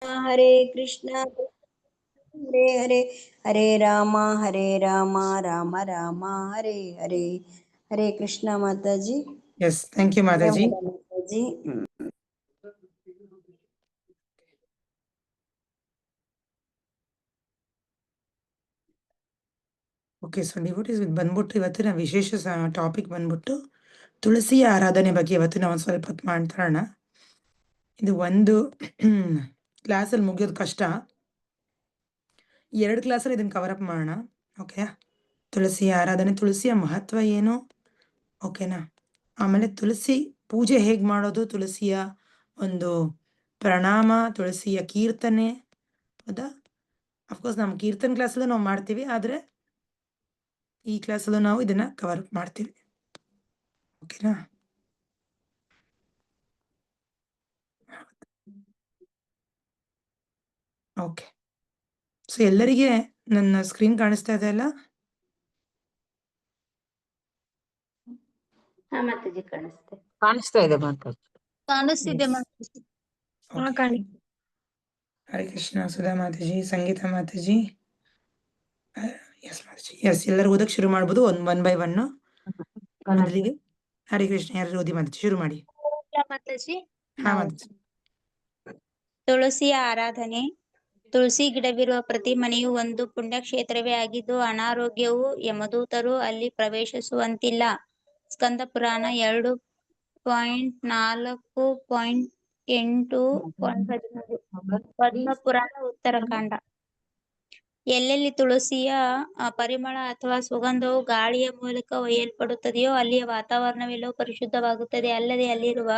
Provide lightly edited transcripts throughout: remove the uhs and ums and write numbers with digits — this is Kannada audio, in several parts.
Hare Krishna Hare Hare Hare Rama Rama Rama Hare Hare. Hare Krishna Mataji. Yes, thank you Mataji. Mataji. Okay, so devotees ಬಂದ್ಬಿಟ್ಟು ಇವತ್ತಿನ ವಿಶೇಷ ಟಾಪಿಕ್ ಬಂದ್ಬಿಟ್ಟು ತುಳಸಿಯ ಆರಾಧನೆ ಬಗ್ಗೆ ಇವತ್ತು ನಾವು ಸ್ವಲ್ಪ ಹೊತ್ತು ಮಾತಾಡೋಣ. ಇದು ಒಂದು ಕ್ಲಾಸಲ್ಲಿ ಮುಗಿಯೋದು ಕಷ್ಟ, 2 ಕ್ಲಾಸಲ್ಲಿ ಇದನ್ನು ಕವರ್ ಅಪ್ ಮಾಡೋಣ. ಓಕೆ, ತುಳಸಿಯ ಆರಾಧನೆ, ತುಳಸಿಯ ಮಹತ್ವ ಏನು, ಓಕೆನಾ. ಆಮೇಲೆ ತುಳಸಿ ಪೂಜೆ ಹೇಗೆ ಮಾಡೋದು, ತುಳಸಿಯ ಒಂದು ಪ್ರಣಾಮ, ತುಳಸಿಯ ಕೀರ್ತನೆ. ಹೌದಾ, ಅಫ್ಕೋರ್ಸ್ ನಮ್ಮ ಕೀರ್ತನೆ ಕ್ಲಾಸಲ್ಲೂ ನಾವು ಮಾಡ್ತೀವಿ, ಆದರೆ ಈ ಕ್ಲಾಸಲ್ಲೂ ನಾವು ಇದನ್ನ ಕವರ್ ಅಪ್ ಮಾಡ್ತೀವಿ. ಓಕೆನಾ. ಓಕೆ, ಸೊ ಎಲ್ಲರಿಗೆ ನನ್ನ ಸ್ಕ್ರೀನ್ ಕಾಣಿಸ್ತಾ ಇದೆ ಅಲ್ಲ? ಕಾಣಿಸ್ತಾ ಇದೆ ಮಾತಾಡಿ. ಕಾಣಿಸ್ತಿದೆ ಹರೇ ಕೃಷ್ಣ. ಸುಧಾ ಮಾತಾಜಿ, ಸಂಗೀತ ಮಾತಾಜಿ, ಎಸ್ ಮಾತಾಜಿ, ಎಸ್. ಎಲ್ಲರೂ ಓದಕ್ಕೆ ಶುರು ಮಾಡ್ಬೋದು, ಒನ್ ಬೈ ಒನ್. ಮೊದಲಿಗೆ ಹರೇ ಕೃಷ್ಣ ಯಾರು ಓದಿ ಮಾತಾಜಿ, ಶುರು ಮಾಡಿ. ಮಾತಾಜಿ. ಹಾ ಮಾತಾಜಿ. ತುಳಸಿಯ ಆರಾಧನೆ. ತುಳಸಿ ಗಿಡವಿರುವ ಪ್ರತಿ ಮನೆಯೂ ಒಂದು ಪುಣ್ಯಕ್ಷೇತ್ರವೇ ಆಗಿದ್ದು, ಅನಾರೋಗ್ಯವು ಯಮದೂತರು ಅಲ್ಲಿ ಪ್ರವೇಶಿಸುವಂತಿಲ್ಲ. ಸ್ಕಂದ ಪುರಾಣ 2.4.8.13. ಪದ್ಮ ಪುರಾಣ ಉತ್ತರಕಾಂಡ. ಎಲ್ಲೆಲ್ಲಿ ತುಳಸಿಯ ಪರಿಮಳ ಅಥವಾ ಸುಗಂಧವು ಗಾಳಿಯ ಮೂಲಕ ಒಯ್ಯಲ್ಪಡುತ್ತದೆಯೋ ಅಲ್ಲಿಯ ವಾತಾವರಣವೆಲ್ಲವೂ ಪರಿಶುದ್ಧವಾಗುತ್ತದೆ. ಅಲ್ಲದೆ ಅಲ್ಲಿರುವ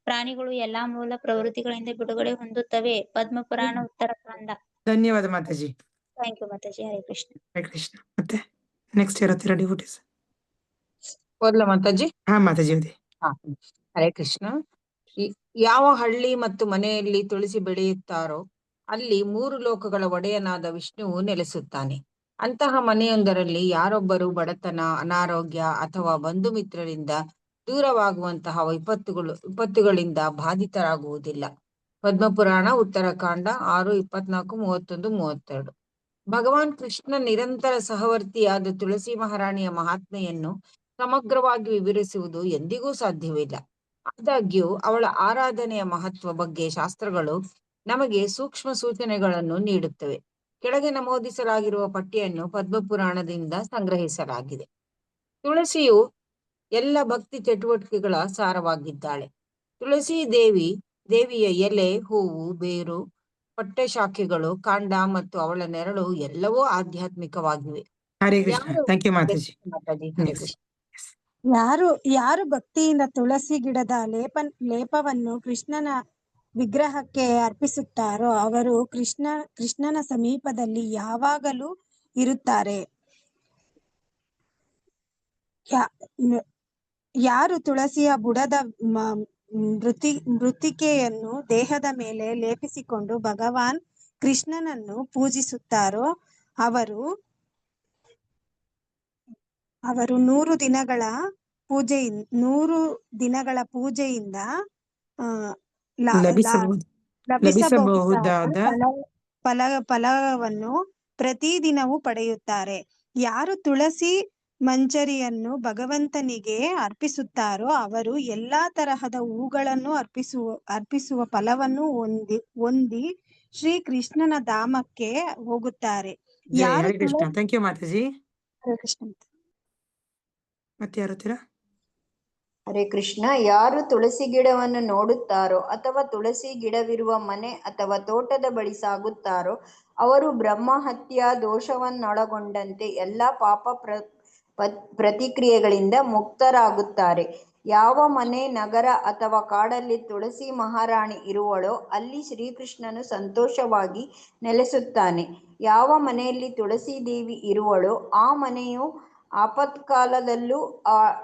ಪ್ರಾಣಿಗಳು ಎಲ್ಲಾ ಮೂಲ ಪ್ರವೃತ್ತಿಗಳಿಂದ ಬಿಡುಗಡೆ ಹೊಂದುತ್ತವೆ. ಪದ್ಮ ಪುರಾಣ ಉತ್ತರಕಾಂಡ. ಧನ್ಯವಾದ ಮಾತಾಜಿ. ಥ್ಯಾಂಕ್ ಯು ಮಾತಾಜಿ. ಹರೇ ಕೃಷ್ಣ. ಹರೇ ಕೃಷ್ಣ. ಮತ್ತೆ ನೆಕ್ಸ್ಟ್ ಇರುತ್ತೀರಾ ಡಿವೋಟೀಸ್? ಓದ್ಲ ಮಾತಾಜಿ? ಹಾ ಮಾತಾಜಿ ಓದಿ. ಹರೇ ಕೃಷ್ಣ. ಯಾವ ಹಳ್ಳಿ ಮತ್ತು ಮನೆಯಲ್ಲಿ ತುಳಸಿ ಬೆಳೆಯುತ್ತಾರೋ ಅಲ್ಲಿ 3 ಲೋಕಗಳ ಒಡೆಯನಾದ ವಿಷ್ಣುವು ನೆಲೆಸುತ್ತಾನೆ. ಅಂತಹ ಮನೆಯೊಂದರಲ್ಲಿ ಯಾರೊಬ್ಬರು ಬಡತನ, ಅನಾರೋಗ್ಯ ಅಥವಾ ಬಂಧು ಮಿತ್ರರಿಂದ ದೂರವಾಗುವಂತಹ ವಿಪತ್ತುಗಳಿಂದ ಬಾಧಿತರಾಗುವುದಿಲ್ಲ. ಪದ್ಮಪುರಾಣ ಉತ್ತರಕಾಂಡ 6:24-31-32. ಭಗವಾನ್ ಕೃಷ್ಣ ನಿರಂತರ ಸಹವರ್ತಿಯಾದ ತುಳಸಿ ಮಹಾರಾಣಿಯ ಮಹಾತ್ಮೆಯನ್ನು ಸಮಗ್ರವಾಗಿ ವಿವರಿಸುವುದು ಎಂದಿಗೂ ಸಾಧ್ಯವಿಲ್ಲ. ಆದಾಗ್ಯೂ ಅವಳ ಆರಾಧನೆಯ ಮಹತ್ವ ಬಗ್ಗೆ ಶಾಸ್ತ್ರಗಳು ನಮಗೆ ಸೂಕ್ಷ್ಮ ಸೂಚನೆಗಳನ್ನು ನೀಡುತ್ತವೆ. ಕೆಳಗೆ ನಮೂದಿಸಲಾಗಿರುವ ಪಟ್ಟಿಯನ್ನು ಪದ್ಮಪುರಾಣದಿಂದ ಸಂಗ್ರಹಿಸಲಾಗಿದೆ. ತುಳಸಿಯು ಎಲ್ಲ ಭಕ್ತಿ ಚಟುವಟಿಕೆಗಳ ಸಾರವಾಗಿದ್ದಾಳೆ. ತುಳಸಿ ದೇವಿಯ ಎಲೆ, ಹೂವು, ಬೇರು, ಪಟ್ಟೆ, ಶಾಖೆಗಳು, ಕಾಂಡ ಮತ್ತು ಅವಳ ನೆರಳು ಎಲ್ಲವೂ ಆಧ್ಯಾತ್ಮಿಕವಾಗಿವೆ. ಹರೇ ಕೃಷ್ಣ. ಥ್ಯಾಂಕ್ ಯು ಮಾತಾಜಿ. ಯಾರು ಭಕ್ತಿಯಿಂದ ತುಳಸಿ ಗಿಡದ ಲೇಪವನ್ನು ಕೃಷ್ಣನ ವಿಗ್ರಹಕ್ಕೆ ಅರ್ಪಿಸುತ್ತಾರೋ ಅವರು ಕೃಷ್ಣನ ಸಮೀಪದಲ್ಲಿ ಯಾವಾಗಲೂ ಇರುತ್ತಾರೆ. ಯಾರು ತುಳಸಿಯ ಬುಡದ ಮೃತ್ತಿಕೆಯನ್ನು ದೇಹದ ಮೇಲೆ ಲೇಪಿಸಿಕೊಂಡು ಭಗವಾನ್ ಕೃಷ್ಣನನ್ನು ಪೂಜಿಸುತ್ತಾರೋ ಅವರು 100 ದಿನಗಳ ಪೂಜೆಯಿಂದ ಲಭಿಸಬಹುದಾದ ಫಲವನ್ನು ಪ್ರತಿದಿನವೂ ಪಡೆಯುತ್ತಾರೆ. ಯಾರು ತುಳಸಿ ಮಂಜರಿಯನ್ನು ಭಗವಂತನಿಗೆ ಅರ್ಪಿಸುತ್ತಾರೋ ಅವರು ಎಲ್ಲಾ ತರಹದ ಹೂಗಳನ್ನು ಅರ್ಪಿಸುವ ಫಲವನ್ನು ಹೊಂದಿ ಶ್ರೀ ಕೃಷ್ಣನ ಧಾಮಕ್ಕೆ ಹೋಗುತ್ತಾರೆ. ಹರೇ ಕೃಷ್ಣ. ಥ್ಯಾಂಕ್ ಯು ಮಾತಾಜಿ. ಹರೇ ಕೃಷ್ಣ. ಮತ್ತೆ ಯಾರುತ್ತೀರಾ? ಹರೇ ಕೃಷ್ಣ. ಯಾರು ತುಳಸಿ ಗಿಡವನ್ನು ನೋಡುತ್ತಾರೋ ಅಥವಾ ತುಳಸಿ ಗಿಡವಿರುವ ಮನೆ ಅಥವಾ ತೋಟದ ಬಳಿ ಸಾಗುತ್ತಾರೋ ಅವರು ಬ್ರಹ್ಮಹತ್ಯಾ ದೋಷವನ್ನೊಳಗೊಂಡಂತೆ ಎಲ್ಲಾ ಪಾಪ ಪ್ರತಿಕ್ರಿಯೆಗಳಿಂದ ಮುಕ್ತರಾಗುತ್ತಾರೆ. ಯಾವ ಮನೆ, ನಗರ ಅಥವಾ ಕಾಡಲ್ಲಿ ತುಳಸಿ ಮಹಾರಾಣಿ ಇರುವಳೋ ಅಲ್ಲಿ ಶ್ರೀಕೃಷ್ಣನು ಸಂತೋಷವಾಗಿ ನೆಲೆಸುತ್ತಾನೆ. ಯಾವ ಮನೆಯಲ್ಲಿ ತುಳಸಿ ದೇವಿ ಇರುವಳೋ ಆ ಮನೆಯು ಆಪತ್ಕಾಲದಲ್ಲೂ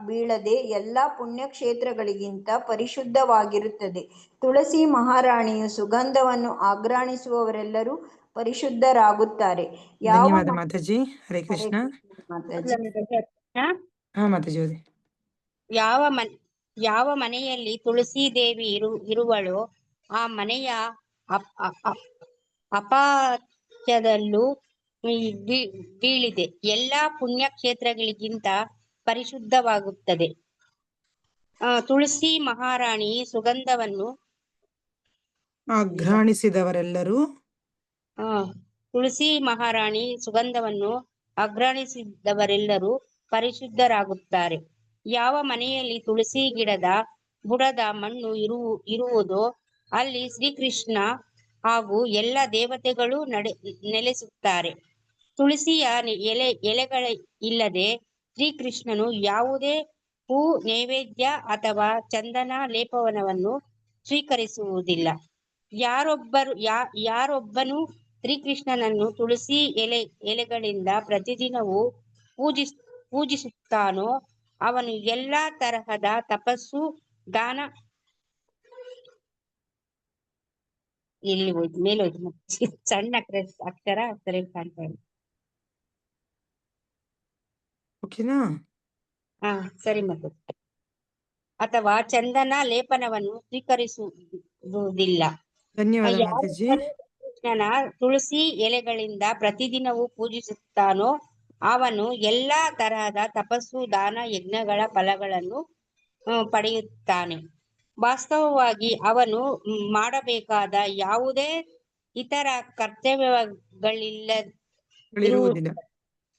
ಬೀಳದೆ ಎಲ್ಲಾ ಪುಣ್ಯಕ್ಷೇತ್ರಗಳಿಗಿಂತ ಪರಿಶುದ್ಧವಾಗಿರುತ್ತದೆ. ತುಳಸಿ ಮಹಾರಾಣಿಯು ಸುಗಂಧವನ್ನು ಆಘ್ರಾಣಿಸುವವರೆಲ್ಲರೂ ಪರಿಶುದ್ಧರಾಗುತ್ತಾರೆ. ಧನ್ಯವಾದ ಮಾತಾಜಿ. ಹರೇ ಕೃಷ್ಣ. ಹಾ ಮಾತಾಜಿ ಓದಿ. ಯಾವ ಮನೆಯಲ್ಲಿ ತುಳಸಿ ದೇವಿ ಇರುವಳೋ ಆ ಮನೆಯ ಅಪ್- ಅಪ್- ಅಪ್- ಅಪಾತ್ಯದಲ್ಲೂ ಬೀಳಿದೆ. ಎಲ್ಲಾ ಪುಣ್ಯಕ್ಷೇತ್ರಗಳಿಗಿಂತ ಪರಿಶುದ್ಧವಾಗುತ್ತದೆ. ತುಳಸಿ ಮಹಾರಾಣಿ ಸುಗಂಧವನ್ನು ಅಘ್ರಾಣಿಸಿದವರೆಲ್ಲರೂ ತುಳಸಿ ಮಹಾರಾಣಿ ಸುಗಂಧವನ್ನು ಅಗ್ರಾಣಿಸಿದವರೆಲ್ಲರೂ ಪರಿಶುದ್ಧರಾಗುತ್ತಾರೆ. ಯಾವ ಮನೆಯಲ್ಲಿ ತುಳಸಿ ಗಿಡದ ಬುಡದ ಮಣ್ಣು ಇರುವುದೋ ಅಲ್ಲಿ ಶ್ರೀಕೃಷ್ಣ ಹಾಗೂ ಎಲ್ಲ ದೇವತೆಗಳು ನೆಲೆಸುತ್ತಾರೆ. ತುಳಸಿಯ ಎಲೆಗಳಿಲ್ಲದೆ ಶ್ರೀಕೃಷ್ಣನು ಯಾವುದೇ ಹೂ, ನೈವೇದ್ಯ ಅಥವಾ ಚಂದನ ಲೇಪನವನ್ನು ಸ್ವೀಕರಿಸುವುದಿಲ್ಲ. ಯಾರೊಬ್ಬನು ಶ್ರೀಕೃಷ್ಣನನ್ನು ತುಳಸಿ ಎಲೆಗಳಿಂದ ಪ್ರತಿದಿನವೂ ಪೂಜಿಸುತ್ತಾನೋ ಅವನು ಎಲ್ಲಾ ತರಹದ ತಪಸ್ಸು, ದಾನ ಮೇಲೋಯ್ತು ಸಣ್ಣ ಅಕ್ಷರ ಸರಿ ಕಾಣ್ತಾ ಇದೆ. ಓಕೆನಾ? ಸರಿ ಮತ್ತೆ ಅಥವಾ ಚಂದನ ಲೇಪನವನ್ನು ಸ್ವೀಕರಿಸುವುದಿಲ್ಲ. ಧನ್ಯವಾದ ಮಾತಾಜಿ. ಕೃಷ್ಣನ ತುಳಸಿ ಎಲೆಗಳಿಂದ ಪ್ರತಿದಿನವೂ ಪೂಜಿಸುತ್ತಾನೋ ಅವನು ಎಲ್ಲಾ ತರಹದ ತಪಸ್ಸು, ದಾನ, ಯಜ್ಞಗಳ ಫಲಗಳನ್ನು ಪಡೆಯುತ್ತಾನೆ. ವಾಸ್ತವವಾಗಿ ಅವನು ಮಾಡಬೇಕಾದ ಯಾವುದೇ ಇತರ ಕರ್ತವ್ಯಗಳಿರುವುದಿಲ್ಲ.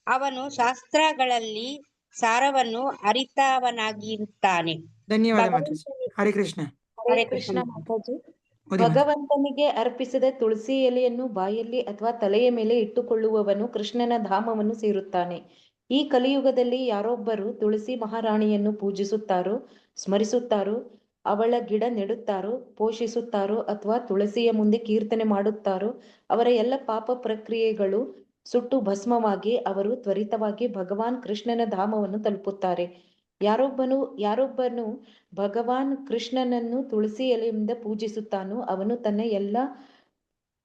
ಅವನು ಶಾಸ್ತ್ರಗಳಲ್ಲಿ ಸಾರವನ್ನು ಅರಿತವನಾಗಿರುತ್ತಾನೆ. ಧನ್ಯವಾದ ಮಾತಾಜಿ. ಹರೇ ಕೃಷ್ಣ. ಹರೇ ಕೃಷ್ಣ ಮಾತಾಜಿ. ಓದಿ ಮಾತಾಜಿ. ಭಗವಂತನಿಗೆ ಅರ್ಪಿಸಿದ ತುಳಸಿ ಎಲೆಯನ್ನು ಬಾಯಲ್ಲಿ ಅಥವಾ ತಲೆಯ ಮೇಲೆ ಇಟ್ಟುಕೊಳ್ಳುವವನು ಕೃಷ್ಣನ ಧಾಮವನ್ನು ಸೇರುತ್ತಾನೆ. ಈ ಕಲಿಯುಗದಲ್ಲಿ ಯಾರೊಬ್ಬರು ತುಳಸಿ ಮಹಾರಾಣಿಯನ್ನು ಪೂಜಿಸುತ್ತಾರೋ, ಸ್ಮರಿಸುತ್ತಾರೋ, ಅವಳ ಗಿಡ ನೆಡುತ್ತಾರೋ, ಪೋಷಿಸುತ್ತಾರೋ ಅಥವಾ ತುಳಸಿಯ ಮುಂದೆ ಕೀರ್ತನೆ ಮಾಡುತ್ತಾರೋ ಅವರ ಎಲ್ಲ ಪಾಪ ಪ್ರಕ್ರಿಯೆಗಳು ಸುಟ್ಟು ಭಸ್ಮವಾಗಿ ಅವರು ತ್ವರಿತವಾಗಿ ಭಗವಾನ್ ಕೃಷ್ಣನ ಧಾಮವನ್ನು ತಲುಪುತ್ತಾರೆ. ಯಾರೊಬ್ಬನು ಭಗವಾನ್ ಕೃಷ್ಣನನ್ನು ತುಳಸಿ ಎಲೆಯಿಂದ ಪೂಜಿಸುತ್ತಾನೋ ಅವನು ತನ್ನ ಎಲ್ಲ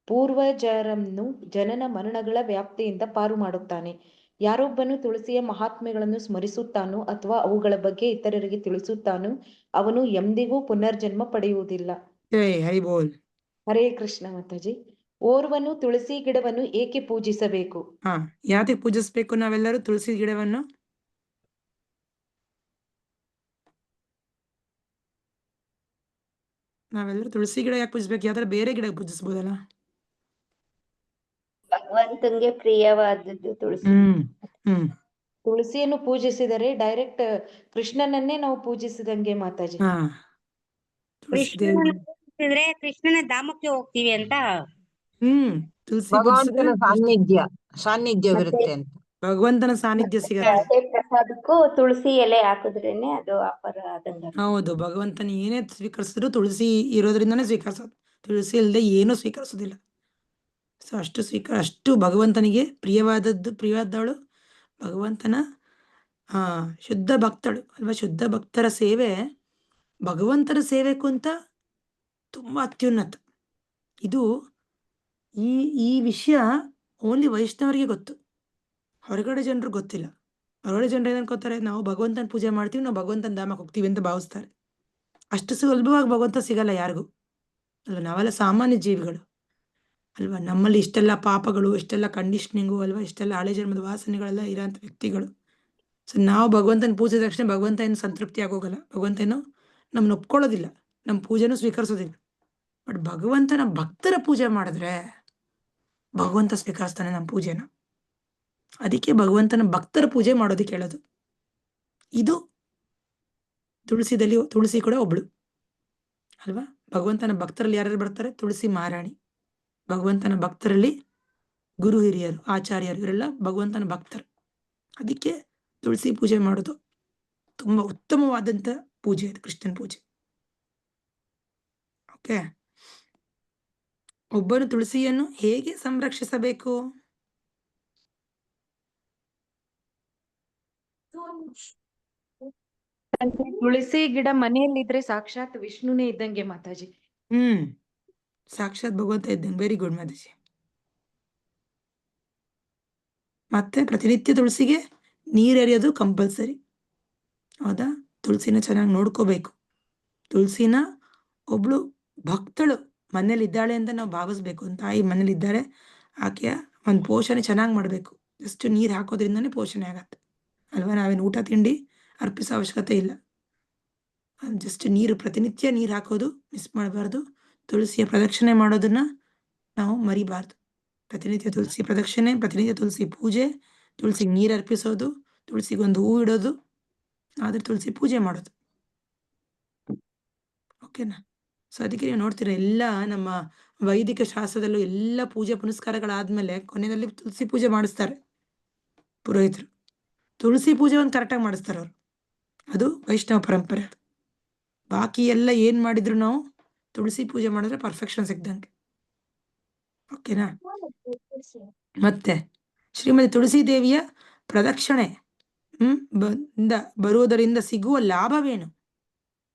ಪೂರ್ವಜರನ್ನು ಜನನ ಮರಣಗಳ ವ್ಯಾಪ್ತಿಯಿಂದ ಪಾರು ಮಾಡುತ್ತಾನೆ. ಯಾರೊಬ್ಬನು ತುಳಸಿಯ ಮಹಾತ್ಮೆಗಳನ್ನು ಸ್ಮರಿಸುತ್ತಾನೋ ಅಥವಾ ಅವುಗಳ ಬಗ್ಗೆ ಇತರರಿಗೆ ತಿಳಿಸುತ್ತಾನೋ ಅವನು ಎಂದಿಗೂ ಪುನರ್ಜನ್ಮ ಪಡೆಯುವುದಿಲ್ಲ. ಜೈ ಹರಿ ಬೋಲ್. ಹರೇ ಕೃಷ್ಣ ಮಾತಾಜಿ. ಓರ್ವನು ತುಳಸಿ ಗಿಡವನ್ನು ಏಕೆ ಪೂಜಿಸಬೇಕು? ಯಾಕೆ ಪೂಜಿಸ್ಬೇಕು ನಾವೆಲ್ಲರೂ ತುಳಸಿ ಗಿಡವನ್ನು? ನಾವೆಲ್ಲರೂ ತುಳಸಿ ಗಿಡ ಯಾಕೆ ಪೂಜಿಸ್ಬೇಕು? ಯಾವ್ದಾರ ಬೇರೆ ಗಿಡ ಪೂಜಿಸ್ಬೋದಲ್ಲ? ಭಗವಂತನಿಗೆ ಪ್ರಿಯವಾದದ್ದು ತುಳಸಿ. ತುಳಸಿಯನ್ನು ಪೂಜಿಸಿದರೆ ಡೈರೆಕ್ಟ್ ಕೃಷ್ಣನನ್ನೇ ನಾವು ಪೂಜಿಸಿದಂಗೆ ಮಾತಾಜಿ. ಪೂಜಿಸಿದ್ರೆ ಕೃಷ್ಣನ ಧಾಮಕ್ಕೆ ಹೋಗ್ತೀವಿ ಅಂತ. ತುಳಸಿ ಭಗವಂತನ ಸಾನ್ನಿಧ್ಯವಿರುತ್ತೆ ಅಂತ. ಭಗವಂತನ ಸಾನ್ನಿಧ್ಯ ಸಿಗತ್ತೆ. ಪ್ರಸಾದಕ್ಕೂ ತುಳಸಿ ಎಲೆ ಹಾಕಿದ್ರೇನೆ ಅದು ಅಪರ ಆದಂಗ. ಹೌದು, ಭಗವಂತನ ಏನೇ ಸ್ವೀಕರಿಸಿದ್ರು ತುಳಸಿ ಇರೋದ್ರಿಂದಾನೇ ಸ್ವೀಕರಿಸೋದು. ತುಳಸಿ ಇಲ್ಲದೆ ಏನೂ ಸ್ವೀಕರಿಸೋದಿಲ್ಲ. ಸೊ ಅಷ್ಟು ಭಗವಂತನಿಗೆ ಪ್ರಿಯವಾದವಳು ಭಗವಂತನ ಶುದ್ಧ ಭಕ್ತಳು ಅಲ್ವಾ? ಶುದ್ಧ ಭಕ್ತರ ಸೇವೆ ಭಗವಂತನ ಸೇವೆಕ್ಕಿಂತ ತುಂಬಾ ಅತ್ಯುನ್ನತ. ಇದು ಈ ವಿಷಯ ಓನ್ಲಿ ವೈಷ್ಣವರಿಗೆ ಗೊತ್ತು, ಹೊರಗಡೆ ಜನರು ಗೊತ್ತಿಲ್ಲ. ಹೊರಗಡೆ ಜನರು ಏನ್ ಅನ್ಕೋತಾರೆ, ನಾವು ಭಗವಂತನ ಪೂಜೆ ಮಾಡ್ತೀವಿ, ನಾವು ಭಗವಂತನ ಧಾಮಕ್ಕೆ ಹೋಗ್ತೀವಿ ಅಂತ ಭಾವಿಸ್ತಾರೆ. ಅಷ್ಟು ಸುಲಭವಾಗಿ ಭಗವಂತ ಸಿಗಲ್ಲ ಯಾರಿಗೂ ಅಲ್ವಾ? ನಾವೆಲ್ಲ ಸಾಮಾನ್ಯ ಜೀವಿಗಳು ಅಲ್ವಾ? ನಮ್ಮಲ್ಲಿ ಇಷ್ಟೆಲ್ಲ ಪಾಪಗಳು, ಇಷ್ಟೆಲ್ಲ ಕಂಡೀಷನಿಂಗು ಅಲ್ವಾ, ಇಷ್ಟೆಲ್ಲ ಹಳೆ ಜನ್ಮದ ವಾಸನೆಗಳೆಲ್ಲ ಇರೋಂಥ ವ್ಯಕ್ತಿಗಳು. ಸೊ ನಾವು ಭಗವಂತನ ಪೂಜೆ ತಕ್ಷಣ ಭಗವಂತ ಏನು ಸಂತೃಪ್ತಿ ಆಗೋಗಲ್ಲ, ಭಗವಂತ ಏನು ನಮ್ಮನ್ನ ಒಪ್ಕೊಳ್ಳೋದಿಲ್ಲ, ನಮ್ಮ ಪೂಜೆನೂ ಸ್ವೀಕರಿಸೋದಿಲ್ಲ. ಬಟ್ ಭಗವಂತನ ಭಕ್ತರ ಪೂಜೆ ಮಾಡಿದ್ರೆ ಭಗವಂತ ಸ್ವೀಕರಿಸ್ತಾನೆ ನಮ್ಮ ಪೂಜೆನ. ಅದಕ್ಕೆ ಭಗವಂತನ ಭಕ್ತರ ಪೂಜೆ ಮಾಡೋದಕ್ಕೆ ಹೇಳೋದು. ಇದು ತುಳಸಿ ಕೂಡ ಒಬ್ಳು ಅಲ್ವಾ? ಭಗವಂತನ ಭಕ್ತರಲ್ಲಿ ಯಾರ್ಯಾರು ಬರ್ತಾರೆ? ತುಳಸಿ ಮಹಾರಾಣಿ. ಭಗವಂತನ ಭಕ್ತರಲ್ಲಿ ಗುರು ಹಿರಿಯರು, ಆಚಾರ್ಯರು, ಇವರೆಲ್ಲ ಭಗವಂತನ ಭಕ್ತರು. ಅದಕ್ಕೆ ತುಳಸಿ ಪೂಜೆ ಮಾಡೋದು ತುಂಬಾ ಉತ್ತಮವಾದಂತ ಪೂಜೆ, ಅದು ಕೃಷ್ಣನ ಪೂಜೆ. ಓಕೆ, ಒಬ್ಬನು ತುಳಸಿಯನ್ನು ಹೇಗೆ ಸಂರಕ್ಷಿಸಬೇಕು? ತುಳಸಿ ಗಿಡ ಮನೆಯಲ್ಲಿದ್ರೆ ಸಾಕ್ಷಾತ್ ವಿಷ್ಣುನೇ ಇದ್ದಂಗೆ ಮಾತಾಜಿ. ಸಾಕ್ಷಾತ್ ಭಗವಂತ ಇದ್ದಂಗೆ. Very good Mataji. ಮತ್ತೆ ಪ್ರತಿನಿತ್ಯ ತುಳಸಿಗೆ ನೀರೆರೆಯೋದು ಕಂಪಲ್ಸರಿ, ಹೌದಾ? ತುಳಸಿನ ಚೆನ್ನಾಗಿ ನೋಡ್ಕೋಬೇಕು. ತುಳಸಿನ ಒಬ್ಳು ಭಕ್ತಳು ಮನೇಲಿ ಇದ್ದಾಳೆ ಅಂತ ನಾವು ಭಾವಿಸ್ಬೇಕು. ಒಂದು ತಾಯಿ ಮನೇಲಿ ಇದ್ದಾಳೆ, ಆಕೆಯ ಒಂದು ಪೋಷಣೆ ಚೆನ್ನಾಗಿ ಮಾಡಬೇಕು. ಜಸ್ಟ್ ನೀರು ಹಾಕೋದ್ರಿಂದನೇ ಪೋಷಣೆ ಆಗತ್ತೆ ಅಲ್ವಾ. ನಾವೇನು ಊಟ ತಿಂಡಿ ಅರ್ಪಿಸೋ ಅವಶ್ಯಕತೆ ಇಲ್ಲ. ಜಸ್ಟ್ ನೀರು, ಪ್ರತಿನಿತ್ಯ ನೀರು ಹಾಕೋದು ಮಿಸ್ ಮಾಡಬಾರ್ದು. ತುಳಸಿಯ ಪ್ರದಕ್ಷಿಣೆ ಮಾಡೋದನ್ನ ನಾವು ಮರಿಬಾರ್ದು. ಪ್ರತಿನಿತ್ಯ ತುಳಸಿ ಪ್ರದಕ್ಷಿಣೆ, ಪ್ರತಿನಿತ್ಯ ತುಳಸಿ ಪೂಜೆ, ತುಳಸಿಗೆ ನೀರು ಅರ್ಪಿಸೋದು, ತುಳಸಿಗೊಂದು ಹೂ ಇಡೋದು, ಆದ್ರೆ ತುಳಸಿ ಪೂಜೆ ಮಾಡೋದು. ಓಕೆನಾ? ಸೊ ಅದಕ್ಕೆ ನೀವು ನೋಡ್ತೀರಾ, ಎಲ್ಲ ನಮ್ಮ ವೈದಿಕ ಶಾಸ್ತ್ರದಲ್ಲೂ ಎಲ್ಲ ಪೂಜೆ ಪುನಸ್ಕಾರಗಳಾದ್ಮೇಲೆ ಕೊನೆಯಲ್ಲಿ ತುಳಸಿ ಪೂಜೆ ಮಾಡಿಸ್ತಾರೆ ಪುರೋಹಿತರು. ತುಳಸಿ ಪೂಜೆ ಒಂದು ಕರೆಕ್ಟಾಗಿ ಮಾಡಿಸ್ತಾರೆ ಅವರು. ಅದು ವೈಷ್ಣವ ಪರಂಪರೆ. ಅದು ಬಾಕಿ ಎಲ್ಲ ಏನ್ ಮಾಡಿದ್ರು ನಾವು ತುಳಸಿ ಪೂಜೆ ಮಾಡಿದ್ರೆ ಪರ್ಫೆಕ್ಷನ್ ಸಿಗ್ದಂಗೆ. ಓಕೆನಾ? ಮತ್ತೆ ಶ್ರೀಮತಿ ತುಳಸಿ ದೇವಿಯ ಪ್ರದಕ್ಷಿಣೆ ಬರುವುದರಿಂದ ಸಿಗುವ ಲಾಭವೇನು?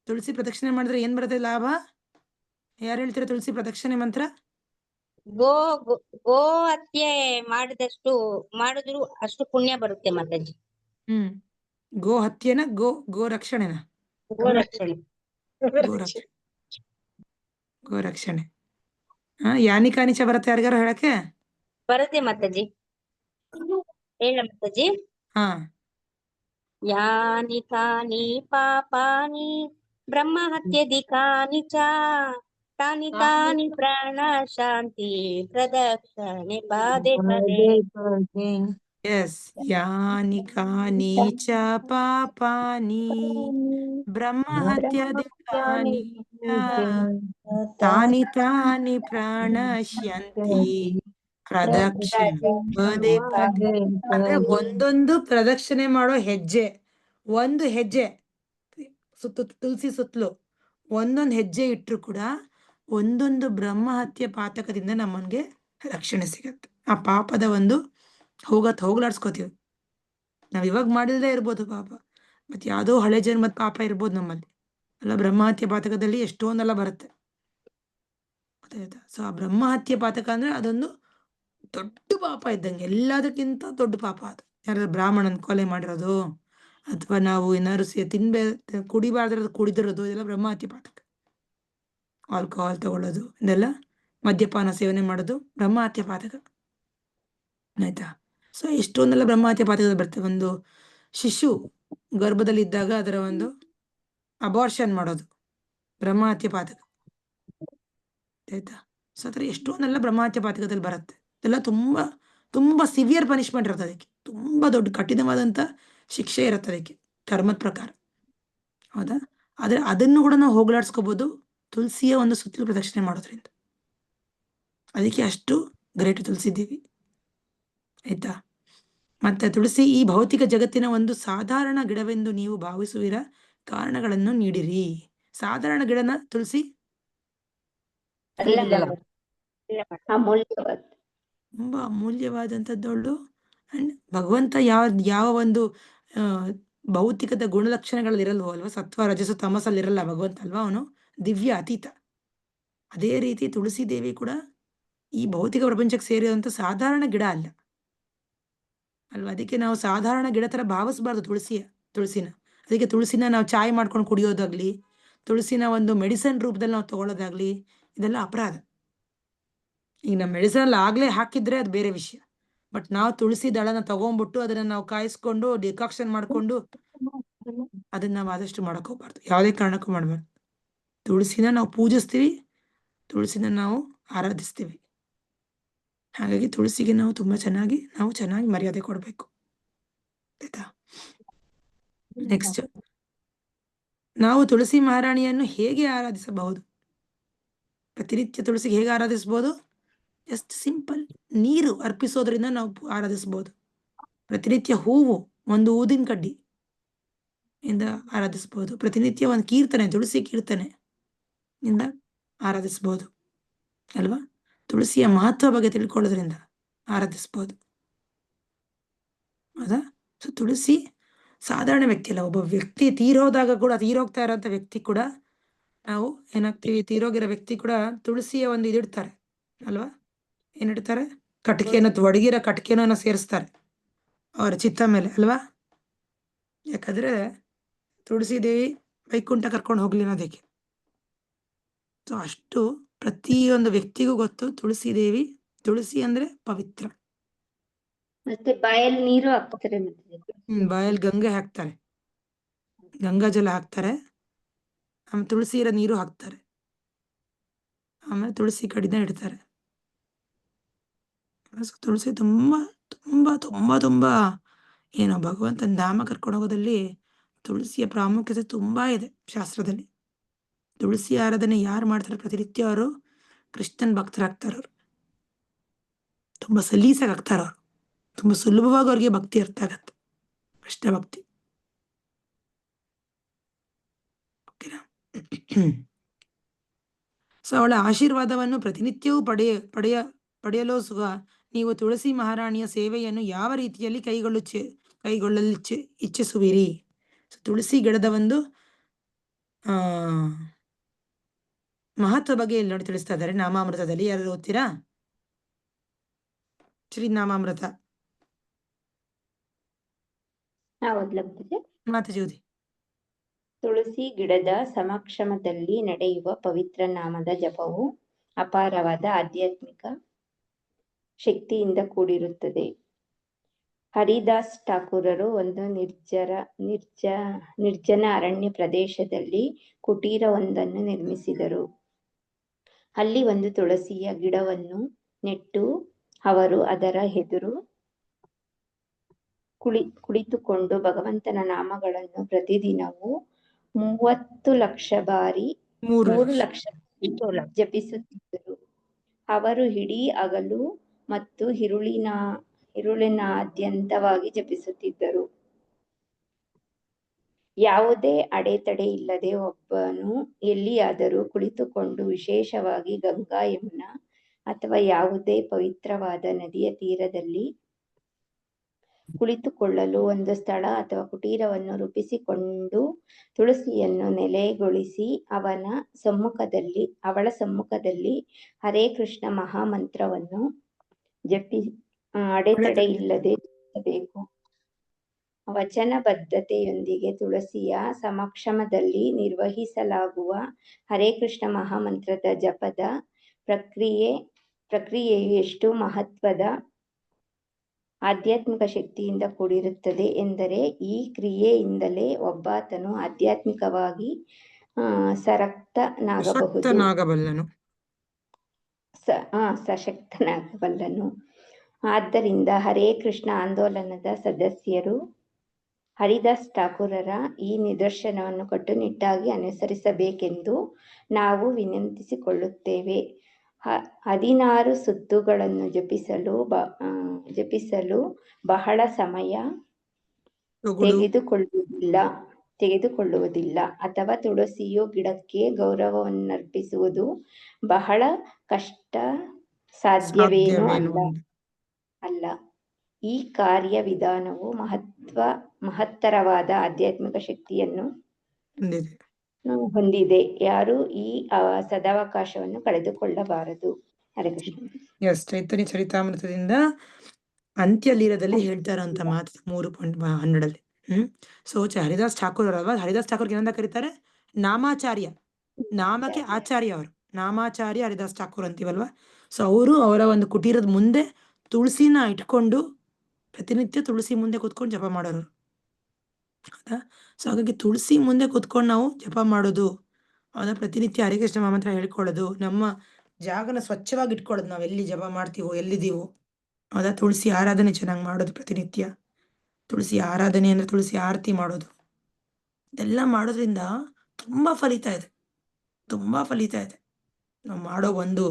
ತುಳಸಿ ಪ್ರದಕ್ಷಿಣೆ ಮಾಡಿದ್ರೆ ಏನ್ ಬರುತ್ತೆ ಲಾಭ? ಯಾರು ಹೇಳ್ತೀರಾ ತುಳಸಿ ಪ್ರದಕ್ಷಿಣೆ ಮಂತ್ರ? ಗೋ ಗೋ- ಗೋ ಹತ್ಯೆ ಮಾಡಿದ್ರು ಅಷ್ಟು ಪುಣ್ಯ ಬರುತ್ತೆ ಮಾತಾಜಿ. ಗೋ ಹತ್ಯೆನ ಗೋ ರಕ್ಷಣೆನ? ಗೋರಕ್ಷಣೆ. ಗೋ ರಕ್ಷಣೆ. ಯಾನಿಕಾನಿಚ ಬರುತ್ತೆ ಯಾರಿಗಾರು ಹೇಳಕ್ಕೆ? ಬರುತ್ತೆ ಮಾತಾಜಿ. ಹೇಳ ಮಾತಾಜಿ. ಹಾ, ಯಾನಿ ಕಾನಿ ಪಾಪಾನಿ ಬ್ರಹ್ಮ ಹತ್ಯಧಿಕಾನಿ ಚ ತಾನಿ ತಾನಿ ಪ್ರಾಣ ಶಾಂತಿ ಪ್ರದಕ್ಷಿಣೆ ಪಾದೆ ಪದೇ. ಎಸ್. ಯಾನಿ ಕಾನಿ ಚ ಪಾಪಾನಿ ಬ್ರಹ್ಮ ಹತ್ಯಾಧಿಕಾನಿ ಚ ತಾನಿ ತಾನಿ ಪ್ರಾಣಶ್ಯಂತಿ ಪ್ರದಕ್ಷಿಣ ಪದೇ ಪದೇ. ಅಂದ್ರೆ ಒಂದೊಂದು ಪ್ರದಕ್ಷಿಣೆ ಮಾಡೋ ಹೆಜ್ಜೆ, ಒಂದು ಹೆಜ್ಜೆ ತುಳಸಿ ಸುತ್ತಲೂ ಒಂದೊಂದು ಹೆಜ್ಜೆ ಇಟ್ಟರು ಕೂಡ ಒಂದೊಂದು ಬ್ರಹ್ಮ ಹತ್ಯೆ ಪಾತಕದಿಂದ ನಮ್ಮನ್ಗೆ ರಕ್ಷಣೆ ಸಿಗತ್ತೆ. ಆ ಪಾಪದ ಒಂದು ಹೋಗ್ಲಾಡ್ಸ್ಕೋತೀವಿ. ನಾವ್ ಇವಾಗ ಮಾಡಿಲ್ದೇ ಇರ್ಬೋದು ಪಾಪ, ಮತ್ತೆ ಯಾವುದೋ ಹಳೆ ಜನ್ಮದ ಪಾಪ ಇರ್ಬೋದು ನಮ್ಮಲ್ಲಿ. ಅಲ್ಲ, ಬ್ರಹ್ಮಹತ್ಯೆ ಪಾತಕದಲ್ಲಿ ಎಷ್ಟೊಂದೆಲ್ಲ ಬರುತ್ತೆ, ಗೊತ್ತಾಯ್ತಾ? ಸೊ ಆ ಬ್ರಹ್ಮಹತ್ಯೆ ಪಾತಕ ಅಂದ್ರೆ ಅದೊಂದು ದೊಡ್ಡ ಪಾಪ ಇದ್ದಂಗೆ, ಎಲ್ಲದಕ್ಕಿಂತ ದೊಡ್ಡ ಪಾಪ ಅದು. ಯಾರಾದ್ರೂ ಬ್ರಾಹ್ಮಣನ್ ಕೊಲೆ ಮಾಡಿರೋದು, ಅಥವಾ ನಾವು ಏನಾದ್ರು ಕುಡಿಬಾರ್ದಿರೋದು ಕುಡಿದಿರೋದು, ಇದೆಲ್ಲ ಬ್ರಹ್ಮಹತ್ಯೆ ಪಾತಕ. ಆಲ್ಕೋಹಾಲ್ ತಗೊಳ್ಳೋದು, ಇದೆಲ್ಲ ಮದ್ಯಪಾನ ಸೇವನೆ ಮಾಡೋದು ಬ್ರಹ್ಮಹತ್ಯೆ ಪಾತಕ, ಆಯ್ತಾ? ಸೊ ಇಷ್ಟೊಂದೆಲ್ಲ ಬ್ರಹ್ಮಹತ್ಯೆ ಪಾತಕ ಬರ್ತವೆ. ಒಂದು ಶಿಶು ಗರ್ಭದಲ್ಲಿ ಇದ್ದಾಗ ಅದರ ಒಂದು ಅಬಾರ್ಷನ್ ಮಾಡೋದು ಬ್ರಹ್ಮಹತ್ಯೆ ಪಾತಕ, ಆಯ್ತಾ? ಸೊ ಅದರ ಎಷ್ಟೊಂದೆಲ್ಲ ಬ್ರಹ್ಮಹತ್ಯೆ ಪಾತಕದಲ್ಲಿ ಬರುತ್ತೆ. ಇದೆಲ್ಲ ತುಂಬಾ ತುಂಬಾ ಸಿವಿಯರ್ ಪನಿಷ್ಮೆಂಟ್ ಇರುತ್ತೆ ಅದಕ್ಕೆ, ತುಂಬಾ ದೊಡ್ಡ ಕಠಿಣವಾದಂತ ಶಿಕ್ಷೆ ಇರುತ್ತೆ ಅದಕ್ಕೆ ಕರ್ಮದ ಪ್ರಕಾರ, ಹೌದಾ? ಆದ್ರೆ ಅದನ್ನು ಕೂಡ ನಾವು ಹೋಗ್ಲಾಡ್ಸ್ಕೋಬಹುದು ತುಳಸಿಯ ಒಂದು ಸುತ್ತಲೂ ಪ್ರದಕ್ಷಿಣೆ ಮಾಡೋದ್ರಿಂದ. ಅದಕ್ಕೆ ಅಷ್ಟು ಗ್ರೇಟ್ ತುಳಸಿ ದೇವಿ, ಆಯ್ತಾ? ಮತ್ತೆ ತುಳಸಿ ಈ ಭೌತಿಕ ಜಗತ್ತಿನ ಒಂದು ಸಾಧಾರಣ ಗಿಡವೆಂದು ನೀವು ಭಾವಿಸುವಿರ, ಕಾರಣಗಳನ್ನು ನೀಡಿರಿ. ಸಾಧಾರಣ ಗಿಡನ ತುಳಸಿ ತುಂಬಾ ಅಮೂಲ್ಯವಾದಂಥದ್ದೊಳ್ಳು. ಅಂಡ್ ಭಗವಂತ ಯಾವ ಒಂದು ಭೌತಿಕದ ಗುಣಲಕ್ಷಣಗಳಲ್ಲಿ ಇರಲ್ವೋ ಅಲ್ವಾ, ಸತ್ವ ರಜಸು ತಮಸಲ್ಲಿ ಇರಲ್ಲ ಭಗವಂತ ಅಲ್ವಾ, ಅವನು ದಿವ್ಯ ಅತೀತ. ಅದೇ ರೀತಿ ತುಳಸಿ ದೇವಿ ಕೂಡ ಈ ಭೌತಿಕ ಪ್ರಪಂಚಕ್ಕೆ ಸೇರಿದಂತ ಸಾಧಾರಣ ಗಿಡ ಅಲ್ಲ ಅಲ್ವಾ. ಅದಕ್ಕೆ ನಾವು ಸಾಧಾರಣ ಗಿಡ ತರ ಭಾವಿಸಬಾರ್ದು ತುಳಸಿನ. ಅದಕ್ಕೆ ತುಳಸಿನ ನಾವು ಚಾಯ್ ಮಾಡ್ಕೊಂಡು ಕುಡಿಯೋದಾಗ್ಲಿ, ತುಳಸಿನ ಒಂದು ಮೆಡಿಸಿನ್ ರೂಪದಲ್ಲಿ ನಾವು ತಗೊಳ್ಳೋದಾಗ್ಲಿ, ಇದೆಲ್ಲ ಅಪರಾಧ. ಈಗ ನಮ್ಮ ಮೆಡಿಸಿನ್ ಅಲ್ಲಿ ಆಗ್ಲೇ ಹಾಕಿದ್ರೆ ಅದು ಬೇರೆ ವಿಷಯ. ಬಟ್ ನಾವು ತುಳಸಿ ದಳನ ತಗೊಂಡ್ಬಿಟ್ಟು ಅದನ್ನ ನಾವು ಕಾಯಿಸ್ಕೊಂಡು ಡಿಕಾಕ್ಷನ್ ಮಾಡ್ಕೊಂಡು ಅದನ್ನ ನಾವು ಆದಷ್ಟು ಮಾಡಕ್ ಹೋಗ್ಬಾರ್ದು, ಯಾವುದೇ ಕಾರಣಕ್ಕೂ ಮಾಡ್ಬಾರ್ದು. ತುಳಸಿನ ನಾವು ಪೂಜಿಸ್ತೀವಿ, ತುಳಸಿನ ನಾವು ಆರಾಧಿಸ್ತೀವಿ. ಹಾಗಾಗಿ ತುಳಸಿಗೆ ನಾವು ತುಂಬಾ ಚೆನ್ನಾಗಿ ಮರ್ಯಾದೆ ಕೊಡ್ಬೇಕು, ಆಯ್ತಾ? ನೆಕ್ಸ್ಟ್, ನಾವು ತುಳಸಿ ಮಹಾರಾಣಿಯನ್ನು ಹೇಗೆ ಆರಾಧಿಸಬಹುದು? ಪ್ರತಿನಿತ್ಯ ತುಳಸಿಗೆ ಹೇಗೆ ಆರಾಧಿಸಬಹುದು? ಜಸ್ಟ್ ಸಿಂಪಲ್, ನೀರು ಅರ್ಪಿಸೋದ್ರಿಂದ ನಾವು ಆರಾಧಿಸಬಹುದು. ಪ್ರತಿನಿತ್ಯ ಹೂವು, ಒಂದು ಊದಿನ ಕಡ್ಡಿ ಇಂದ ಆರಾಧಿಸಬಹುದು. ಪ್ರತಿನಿತ್ಯ ಒಂದು ಕೀರ್ತನೆ, ತುಳಸಿ ಕೀರ್ತನೆ ಇಂದ ಆರಾಧಿಸಬಹುದು ಅಲ್ವಾ. ತುಳಸಿಯ ಮಹತ್ವ ಬಗ್ಗೆ ತಿಳ್ಕೊಳ್ಳೋದ್ರಿಂದ ಆರಾಧಿಸಬಹುದು, ಹೌದಾ? ಸೊ ತುಳಸಿ ಸಾಧಾರಣ ವ್ಯಕ್ತಿ ಅಲ್ಲ, ಒಬ್ಬ ವ್ಯಕ್ತಿ ತೀರೋದಾಗ ಕೂಡ, ತೀರೋಗ್ತಾ ಇರೋಂಥ ವ್ಯಕ್ತಿ ಕೂಡ ನಾವು ಏನಾಗ್ತೀವಿ, ತೀರೋಗಿರೋ ವ್ಯಕ್ತಿ ಕೂಡ ತುಳಸಿಯ ಒಂದು ಇದಿಡ್ತಾರೆ ಅಲ್ವಾ. ಏನಿಡ್ತಾರೆ? ಒಡಗಿರೋ ಕಟ್ಕೆನ ಸೇರಿಸ್ತಾರೆ ಅವರ ಚಿತ್ತ ಮೇಲೆ ಅಲ್ವಾ. ಯಾಕಂದ್ರೆ ತುಳಸಿ ದೇವಿ ವೈಕುಂಠ ಕರ್ಕೊಂಡು ಹೋಗ್ಲಿ ಅನ್ನೋದಕ್ಕೆ. ಸೊ ಅಷ್ಟು ಪ್ರತಿಯೊಂದು ವ್ಯಕ್ತಿಗೂ ಗೊತ್ತು ತುಳಸಿ ದೇವಿ, ತುಳಸಿ ಅಂದ್ರೆ ಪವಿತ್ರ. ಮತ್ತೆ ಬಾಯಲ್ಲಿ ನೀರು ಹಾಕ್ತಾರೆ ಮತ್ತೆ. ಬಾಯಲ್ಲಿ ಗಂಗೆ ಹಾಕ್ತಾರೆ, ಗಂಗಾ ಜಲ ಹಾಕ್ತಾರೆ, ಆಮೇಲೆ ತುಳಸಿ ಇರೋ ನೀರು ಹಾಕ್ತಾರೆ, ಆಮೇಲೆ ತುಳಸಿ ಕಡಿನ ಇಡ್ತಾರೆ. ಸೊ ತುಳಸಿ ತುಂಬಾ ತುಂಬಾ ತುಂಬಾ ತುಂಬಾ ಏನೋ ಭಗವಂತನ ಧಾಮ ಕರ್ಕೊಂಡು ಹೋಗೋದಲ್ಲಿ ತುಳಸಿಯ ಪ್ರಾಮುಖ್ಯತೆ ತುಂಬಾ ಇದೆ ಶಾಸ್ತ್ರದಲ್ಲಿ. ತುಳಸಿ ಆರಾಧನೆ ಯಾರು ಮಾಡ್ತಾರೆ ಪ್ರತಿನಿತ್ಯ ಅವರು ಕೃಷ್ಣನ್ ಭಕ್ತರಾಗ್ತಾರೆ. ಅವರು ತುಂಬಾ ಸಲೀಸಾಗಿ ಆಗ್ತಾರೆ. ಅವರು ತುಂಬಾ ಸುಲಭವಾಗಿ ಅವ್ರಿಗೆ ಭಕ್ತಿ ಅರ್ಥ ಆಗತ್ತೆ, ಕೃಷ್ಣ ಭಕ್ತಿ. ಓಕೆನಾ? ಸೊ ಅವಳ ಆಶೀರ್ವಾದವನ್ನು ಪ್ರತಿನಿತ್ಯವೂ ಪಡೆಯಲು ಸುಖ ನೀವು ತುಳಸಿ ಮಹಾರಾಣಿಯ ಸೇವೆಯನ್ನು ಯಾವ ರೀತಿಯಲ್ಲಿ ಕೈಗೊಳ್ಳಲು ಇಚ್ಛಿಸುವಿರಿ? ಸೊ ತುಳಸಿ ಗಿಡದ ಒಂದು ಮಹತ್ವ ಬಗ್ಗೆ ಇಲ್ಲಿ ನೋಡಿ ತಿಳಿಸ್ತಾ ಇದ್ದಾರೆ ನಾಮಾಮೃತದಲ್ಲಿ. ಯಾರು ಓದ್ತೀರಾ? ಶ್ರೀ ನಾಮಾಮೃತ ಮಾತಾಜಿ ಓದಿ. ತುಳಸಿ ಗಿಡದ ಸಮಕ್ಷಮದಲ್ಲಿ ನಡೆಯುವ ಪವಿತ್ರ ನಾಮದ ಜಪವು ಅಪಾರವಾದ ಆಧ್ಯಾತ್ಮಿಕ ಶಕ್ತಿಯಿಂದ ಕೂಡಿರುತ್ತದೆ. ಹರಿದಾಸ್ ಠಾಕೂರರು ಒಂದು ನಿರ್ಜನ ಅರಣ್ಯ ಪ್ರದೇಶದಲ್ಲಿ ಕುಟೀರವೊಂದನ್ನು ನಿರ್ಮಿಸಿದರು. ಅಲ್ಲಿ ಒಂದು ತುಳಸಿಯ ಗಿಡವನ್ನು ನೆಟ್ಟು ಅವರು ಅದರ ಎದುರು ಕುಳಿತುಕೊಂಡು ಭಗವಂತನ ನಾಮಗಳನ್ನು ಪ್ರತಿದಿನವೂ 30 ಲಕ್ಷ ಬಾರಿ 3 ಲಕ್ಷ ಜಪಿಸುತ್ತಿದ್ದರು. ಅವರು ಇಡೀ ಹಗಲು ಮತ್ತು ಇರುಳಿನಾದ್ಯಂತವಾಗಿ ಜಪಿಸುತ್ತಿದ್ದರು. ಯಾವುದೇ ಅಡೆತಡೆ ಇಲ್ಲದೆ ಒಬ್ಬನು ಎಲ್ಲಿಯಾದರೂ ಕುಳಿತುಕೊಂಡು, ವಿಶೇಷವಾಗಿ ಗಂಗಾ, ಯಮುನಾ ಅಥವಾ ಯಾವುದೇ ಪವಿತ್ರವಾದ ನದಿಯ ತೀರದಲ್ಲಿ ಕುಳಿತುಕೊಳ್ಳಲು ಒಂದು ಸ್ಥಳ ಅಥವಾ ಕುಟೀರವನ್ನು ರೂಪಿಸಿಕೊಂಡು ತುಳಸಿಯನ್ನು ನೆಲೆಗೊಳಿಸಿ ಅವಳ ಸಮ್ಮುಖದಲ್ಲಿ ಹರೇ ಕೃಷ್ಣ ಮಹಾಮಂತ್ರವನ್ನು ಅಡೆತಡೆ ಇಲ್ಲದೆ ಜಪಿಸಬೇಕು. ವಚನಬದ್ಧತೆಯೊಂದಿಗೆ ತುಳಸಿಯ ಸಮಕ್ಷಮದಲ್ಲಿ ನಿರ್ವಹಿಸಲಾಗುವ ಹರೇ ಕೃಷ್ಣ ಮಹಾಮಂತ್ರದ ಜಪದ ಪ್ರಕ್ರಿಯೆಯು ಎಷ್ಟು ಮಹತ್ವದ ಆಧ್ಯಾತ್ಮಿಕ ಶಕ್ತಿಯಿಂದ ಕೂಡಿರುತ್ತದೆ ಎಂದರೆ, ಈ ಕ್ರಿಯೆಯಿಂದಲೇ ಒಬ್ಬಾತನು ಆಧ್ಯಾತ್ಮಿಕವಾಗಿ ಸಶಕ್ತನಾಗಬಲ್ಲನು. ಆದ್ದರಿಂದ ಹರೇ ಕೃಷ್ಣ ಆಂದೋಲನದ ಸದಸ್ಯರು ಹರಿದಾಸ್ ಠಾಕೂರರ ಈ ನಿದರ್ಶನವನ್ನು ಕಟ್ಟುನಿಟ್ಟಾಗಿ ಅನುಸರಿಸಬೇಕೆಂದು ನಾವು ವಿನಂತಿಸಿಕೊಳ್ಳುತ್ತೇವೆ. 16 ಸುತ್ತುಗಳನ್ನು ಜಪಿಸಲು ಬಹಳ ಸಮಯ ತೆಗೆದುಕೊಳ್ಳುವುದಿಲ್ಲ ಅಥವಾ ತುಳಸಿಯು ಗಿಡಕ್ಕೆ ಗೌರವವನ್ನರ್ಪಿಸುವುದು ಬಹಳ ಕಷ್ಟ ಸಾಧ್ಯವೇನೂ ಅಲ್ಲ. ಈ ಕಾರ್ಯವಿಧಾನವು ಮಹತ್ತರವಾದ ಆಧ್ಯಾತ್ಮಿಕ ಶಕ್ತಿಯನ್ನು ಹೊಂದಿದೆ. ಯಾರು ಈ ಸದಾವಕಾಶವನ್ನು ಕಳೆದುಕೊಳ್ಳಬಾರದು. ಹರೇ ಕೃಷ್ಣ. ಚೈತನ್ಯ ಚರಿತಾಮೃತದಿಂದ ಅಂತ್ಯಲೀಲದಲ್ಲಿ ಹೇಳ್ತಾ ಇರೋಂಥ ಮಾತು 3.12 ಸೊ ಹರಿದಾಸ್ ಠಾಕೂರ್ ಅವರಲ್ವಾ, ಹರಿದಾಸ್ ಠಾಕೂರ್ ಏನಂತ ಕರೀತಾರೆ? ನಾಮಾಚಾರ್ಯ, ನಾಮಕ್ಕೆ ಆಚಾರ್ಯ. ಅವರು ನಾಮಾಚಾರ್ಯ ಹರಿದಾಸ್ ಠಾಕೂರ್ ಅಂತೀವಲ್ವಾ. ಸೊ ಅವರು ಅವರ ಒಂದು ಕುಟೀರದ ಮುಂದೆ ತುಳಸಿನ ಇಟ್ಕೊಂಡು ಪ್ರತಿನಿತ್ಯ ತುಳಸಿ ಮುಂದೆ ಕೂತ್ಕೊಂಡು ಜಪ ಮಾಡೋರು. ಹೌದಾ? ಸೊ ಹಾಗಾಗಿ ತುಳಸಿ ಮುಂದೆ ಕೂತ್ಕೊಂಡು ನಾವು ಜಪ ಮಾಡೋದು, ಹೌದಾ, ಪ್ರತಿನಿತ್ಯ ಹರೇ ಕೃಷ್ಣ ಮಹಾಮಂತ್ರ ಹೇಳ್ಕೊಳ್ಳೋದು, ನಮ್ಮ ಜಾಗನ ಸ್ವಚ್ಛವಾಗಿ ಇಟ್ಕೊಳ್ಳೋದು, ನಾವು ಎಲ್ಲಿ ಜಪ ಮಾಡ್ತೀವೋ ಎಲ್ಲಿದ್ದೀವೋ, ಹೌದಾ, ತುಳಸಿ ಆರಾಧನೆ ಚೆನ್ನಾಗಿ ಮಾಡೋದು, ಪ್ರತಿನಿತ್ಯ ತುಳಸಿ ಆರಾಧನೆ ಅಂದ್ರೆ ತುಳಸಿ ಆರತಿ ಮಾಡೋದು, ಇದೆಲ್ಲ ಮಾಡೋದ್ರಿಂದ ತುಂಬಾ ಫಲಿತ ಇದೆ, ತುಂಬಾ ಫಲಿತ ಇದೆ. ನಾವು ಮಾಡೋ ಒಂದು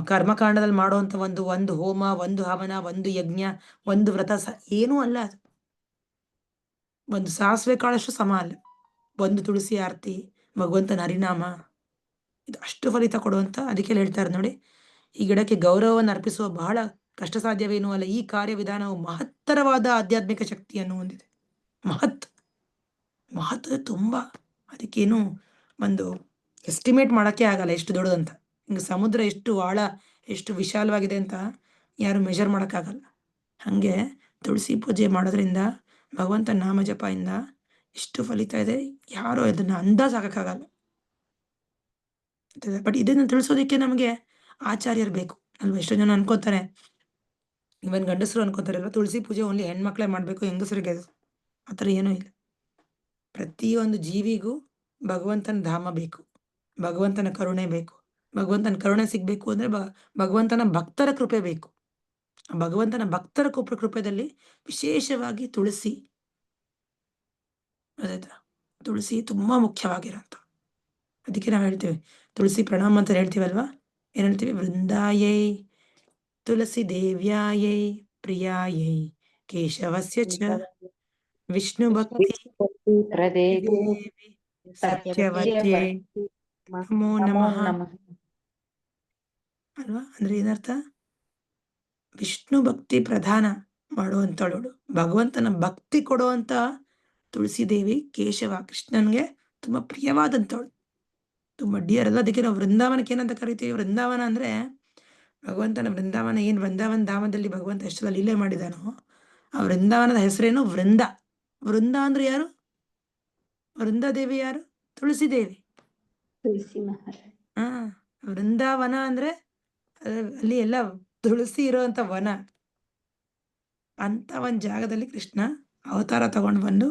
ಕರ್ಮಕಾಂಡದಲ್ಲಿ ಮಾಡುವಂತ ಒಂದು ಹೋಮ, ಒಂದು ಹವನ, ಒಂದು ಯಜ್ಞ, ಒಂದು ವ್ರತ ಏನೂ ಅಲ್ಲ. ಅದು ಒಂದು ಸಾಸಿವೆ ಕಾಳಷ್ಟು ಸಮ ಅಲ್ಲ. ಒಂದು ತುಳಸಿ ಆರತಿ, ಭಗವಂತನ ಹರಿನಾಮ, ಇದು ಅಷ್ಟು ಫಲಿತ ಕೊಡುವಂತ. ಅದಕ್ಕೆ ಹೇಳ್ತಾರೆ ನೋಡಿ, ಈ ಗಿಡಕ್ಕೆ ಗೌರವವನ್ನು ಅರ್ಪಿಸುವ ಬಹಳ ಕಷ್ಟ ಸಾಧ್ಯವೇನೂ ಅಲ್ಲ. ಈ ಕಾರ್ಯವಿಧಾನವು ಮಹತ್ತರವಾದ ಆಧ್ಯಾತ್ಮಿಕ ಶಕ್ತಿಯನ್ನು ಹೊಂದಿದೆ. ಮಹತ್ವ ತುಂಬಾ, ಅದಕ್ಕೇನು ಒಂದು ಎಸ್ಟಿಮೇಟ್ ಮಾಡಕ್ಕೆ ಆಗಲ್ಲ ಎಷ್ಟು ದೊಡ್ಡದಂತ. ಹಿಂಗೆ ಸಮುದ್ರ ಎಷ್ಟು ಆಳ, ಎಷ್ಟು ವಿಶಾಲವಾಗಿದೆ ಅಂತ ಯಾರು ಮೆಜರ್ ಮಾಡೋಕ್ಕಾಗಲ್ಲ. ಹಾಗೆ ತುಳಸಿ ಪೂಜೆ ಮಾಡೋದ್ರಿಂದ, ಭಗವಂತ ನಾಮ ಜಪದಿಂದ ಎಷ್ಟು ಫಲಿತ ಇದೆ, ಯಾರು ಅದನ್ನ ಅಂದಾಜ್ ಹಾಕಕ್ಕಾಗಲ್ಲ. ಬಟ್ ಇದನ್ನು ತಿಳಿಸೋದಕ್ಕೆ ನಮಗೆ ಆಚಾರ್ಯರು ಬೇಕು ಅಲ್ವಾ. ಎಷ್ಟೋ ಜನ ಅನ್ಕೋತಾರೆ, ಇವನ್ ಗಂಡಸರು ಅನ್ಕೋತಾರಲ್ವ, ತುಳಸಿ ಪೂಜೆ ಓನ್ಲಿ ಹೆಣ್ಮಕ್ಳೇ ಮಾಡಬೇಕು, ಹೆಂಗಸರಿಗೆ ಆ ಥರ ಏನೂ ಇಲ್ಲ. ಪ್ರತಿಯೊಂದು ಜೀವಿಗೂ ಭಗವಂತನ ಧಾಮ ಬೇಕು, ಭಗವಂತನ ಕರುಣೆ ಬೇಕು. ಭಗವಂತನ ಕರುಣೆ ಸಿಗಬೇಕು ಅಂದರೆ ಭಗವಂತನ ಭಕ್ತರ ಕೃಪೆ ಬೇಕು. ಆ ಭಗವಂತನ ಭಕ್ತರ ಕೃಪೆಯಲ್ಲಿ ವಿಶೇಷವಾಗಿ ತುಳಸಿ, ಗೊತ್ತಾಯ್ತಾ, ತುಳಸಿ ತುಂಬ ಮುಖ್ಯವಾಗಿರೋಂಥ. ಅದಕ್ಕೆ ನಾವು ಹೇಳ್ತೀವಿ ತುಳಸಿ ಪ್ರಣಾಮ ಅಂತ ಹೇಳ್ತೀವಲ್ವಾ. ಏನು ಹೇಳ್ತೀವಿ? ವೃಂದಾಯೈ ತುಳಸಿ ದೇವ್ಯಾಯೈ ಪ್ರಿಯಾಯೈ ಕೇಶವಸ್ಯ ಚ ವಿಷ್ಣು ಭಕ್ತಿ ಪ್ರದೇ ದೇವಿ ಸತ್ಯವತ್ಯೈ ನಮೋ ನಮಃ ಅಲ್ವಾ. ಅಂದ್ರೆ ಏನರ್ಥ? ವಿಷ್ಣು ಭಕ್ತಿ ಪ್ರಧಾನ ಮಾಡುವಂಥವಳು, ಭಗವಂತನ ಭಕ್ತಿ ಕೊಡುವಂತ ತುಳಸಿ ದೇವಿ ಕೇಶವ ಕೃಷ್ಣನ್ಗೆ ತುಂಬಾ ಪ್ರಿಯವಾದಂಥವಳು, ತುಂಬಾ ಡಿಯರ್ ಅಲ್ಲ. ಅದಕ್ಕೆ ನಾವು ವೃಂದಾವನಕ್ಕೆ ಏನಂತ ಕರಿತೀವಿ? ವೃಂದಾವನ ಅಂದ್ರೆ ಭಗವಂತನ ವೃಂದಾವನ. ಏನ್ ವೃಂದಾವನ ಧಾಮದಲ್ಲಿ ಭಗವಂತ ಎಷ್ಟೆಲ್ಲ ಲೀಲೆ ಮಾಡಿದಾನೋ, ಆ ವೃಂದಾವನದ ಹೆಸರೇನು? ವೃಂದ. ವೃಂದ ಅಂದ್ರೆ ಯಾರು? ವೃಂದಾದೇವಿ ಯಾರು? ತುಳಸಿ ದೇವಿ. ತುಳಸಿ ಮಹಾರಾಜ್. ವೃಂದಾವನ ಅಂದ್ರೆ ಅಲ್ಲಿ ಎಲ್ಲ ತುಳಸಿ ಇರುವಂತ ವನ. ಅಂತ ಒಂದ್ ಜಾಗದಲ್ಲಿ ಕೃಷ್ಣ ಅವತಾರ ತಗೊಂಡು ಬಂದು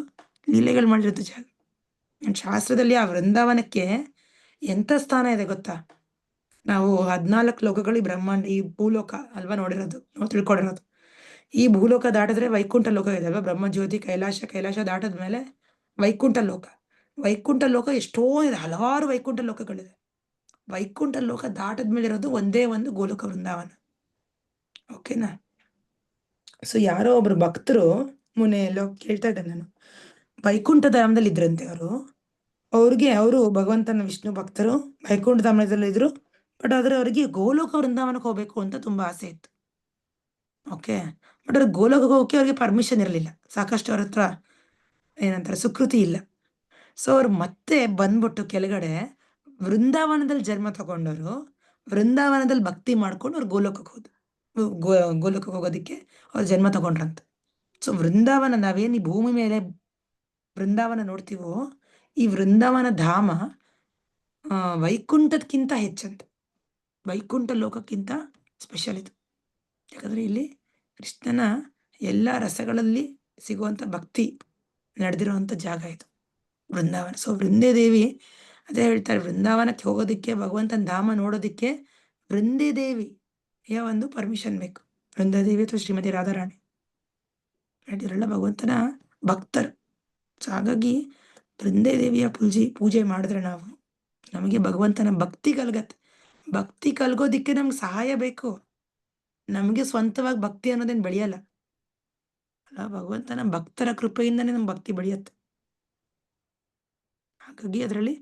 ಲೀಲೆಗಳು ಮಾಡಿರುತ್ತೆ ಜಾಗ. ಶಾಸ್ತ್ರದಲ್ಲಿ ಆ ವೃಂದಾವನಕ್ಕೆ ಎಂತ ಸ್ಥಾನ ಇದೆ ಗೊತ್ತಾ? ನಾವು 14 ಲೋಕಗಳು ಈ ಬ್ರಹ್ಮಾಂಡ, ಈ ಭೂಲೋಕ ಅಲ್ವಾ ನೋಡಿರೋದು, ನಾವು ತಿಳ್ಕೊಂಡಿರೋದು. ಈ ಭೂಲೋಕ ದಾಟಿದ್ರೆ ವೈಕುಂಠ ಲೋಕ ಇದೆ ಅಲ್ವಾ. ಬ್ರಹ್ಮಜ್ಯೋತಿ, ಕೈಲಾಶ ದಾಟದ್ಮೇಲೆ ವೈಕುಂಠ ಲೋಕ. ವೈಕುಂಠ ಲೋಕ ಎಷ್ಟೋ ಇದೆ, ಹಲವಾರು ವೈಕುಂಠ ಲೋಕಗಳಿದೆ. ವೈಕುಂಠ ಲೋಕ ದಾಟದ್ಮೇಲೆ ಇರೋದು ಒಂದೇ ಒಂದು ಗೋಲೋಕ ವೃಂದಾವನ. ಓಕೆನಾ? ಸೊ ಯಾರೋ ಒಬ್ರು ಭಕ್ತರು ಮೊನ್ನೆ ಎಲ್ಲೋ ಕೇಳ್ತಾ ಇದ್ದೆ ನಾನು, ವೈಕುಂಠ ಧಾಮದಲ್ಲಿ ಇದ್ರಂತೆ ಅವರು ಭಗವಂತನ ವಿಷ್ಣು ಭಕ್ತರು, ವೈಕುಂಠ ಧಾಮದಲ್ಲಿ ಇದ್ರು. ಬಟ್ ಆದ್ರೆ ಅವರಿಗೆ ಗೋಲೋಕ ವೃಂದಾವನಕ್ಕೆ ಹೋಗ್ಬೇಕು ಅಂತ ತುಂಬಾ ಆಸೆ ಇತ್ತು. ಓಕೆ, ಬಟ್ ಅವ್ರಿಗೆ ಗೋಲೋಕಕ್ಕೆ ಹೋಗಕ್ಕೆ ಅವ್ರಿಗೆ ಪರ್ಮಿಷನ್ ಇರಲಿಲ್ಲ, ಸಾಕಷ್ಟು ಅವ್ರ ಹತ್ರ ಏನಂತಾರೆ ಸುಕೃತಿ ಇಲ್ಲ. ಸೊ ಅವ್ರು ಮತ್ತೆ ಬಂದ್ಬಿಟ್ಟು ಕೆಳಗಡೆ ವೃಂದಾವನದಲ್ಲಿ ಜನ್ಮ ತಗೊಂಡವರು ವೃಂದಾವನದಲ್ಲಿ ಭಕ್ತಿ ಮಾಡ್ಕೊಂಡು ಅವ್ರು ಗೋಲೋಕಕ್ಕೆ ಗೋಲೋಕಕ್ಕೆ ಹೋಗೋದಕ್ಕೆ ಅವ್ರು ಜನ್ಮ ತಗೊಂಡ್ರಂತ. ಸೊ ವೃಂದಾವನ, ನಾವೇನು ಈ ಭೂಮಿ ಮೇಲೆ ವೃಂದಾವನ ನೋಡ್ತೀವೋ, ಈ ವೃಂದಾವನ ಧಾಮ ವೈಕುಂಠಕ್ಕಿಂತ ಹೆಚ್ಚಂತ, ವೈಕುಂಠ ಲೋಕಕ್ಕಿಂತ ಸ್ಪೆಷಲ್ ಇದು. ಯಾಕಂದ್ರೆ ಇಲ್ಲಿ ಕೃಷ್ಣನ ಎಲ್ಲ ರಸಗಳಲ್ಲಿ ಸಿಗುವಂತ ಭಕ್ತಿ ನಡೆದಿರುವಂತ ಜಾಗ ಇದು ವೃಂದಾವನ. ಸೊ ವೃಂದೇದೇವಿ ಅದೇ ಹೇಳ್ತಾರೆ, ವೃಂದಾವನಕ್ಕೆ ಹೋಗೋದಕ್ಕೆ, ಭಗವಂತನ ಧಾಮ ನೋಡೋದಕ್ಕೆ ವೃಂದೇದೇವಿಯ ಒಂದು ಪರ್ಮಿಷನ್ ಬೇಕು. ವೃಂದಾದೇವಿ ಅಥವಾ ಶ್ರೀಮತಿ ರಾಧಾರಾಣಿ ಇವರೆಲ್ಲ ಭಗವಂತನ ಭಕ್ತರು. ಸೊ ಹಾಗಾಗಿ ವೃಂದೇದೇವಿಯ ಪೂಜೆ ಮಾಡಿದ್ರೆ ನಮಗೆ ಭಗವಂತನ ಭಕ್ತಿ ಕಲ್ಗತ್ತೆ. ಭಕ್ತಿ ಕಲ್ಗೋದಿಕ್ಕೆ ನಮ್ಗೆ ಸಹಾಯ ಬೇಕು. ನಮಗೆ ಸ್ವಂತವಾಗಿ ಭಕ್ತಿ ಅನ್ನೋದೇನು ಬೆಳೆಯಲ್ಲ ಅಲ್ಲ, ಭಗವಂತನ ಭಕ್ತರ ಕೃಪೆಯಿಂದನೇ ನಮ್ ಭಕ್ತಿ ಬೆಳೆಯುತ್ತೆ. ಹಾಗಾಗಿ ಅದರಲ್ಲಿ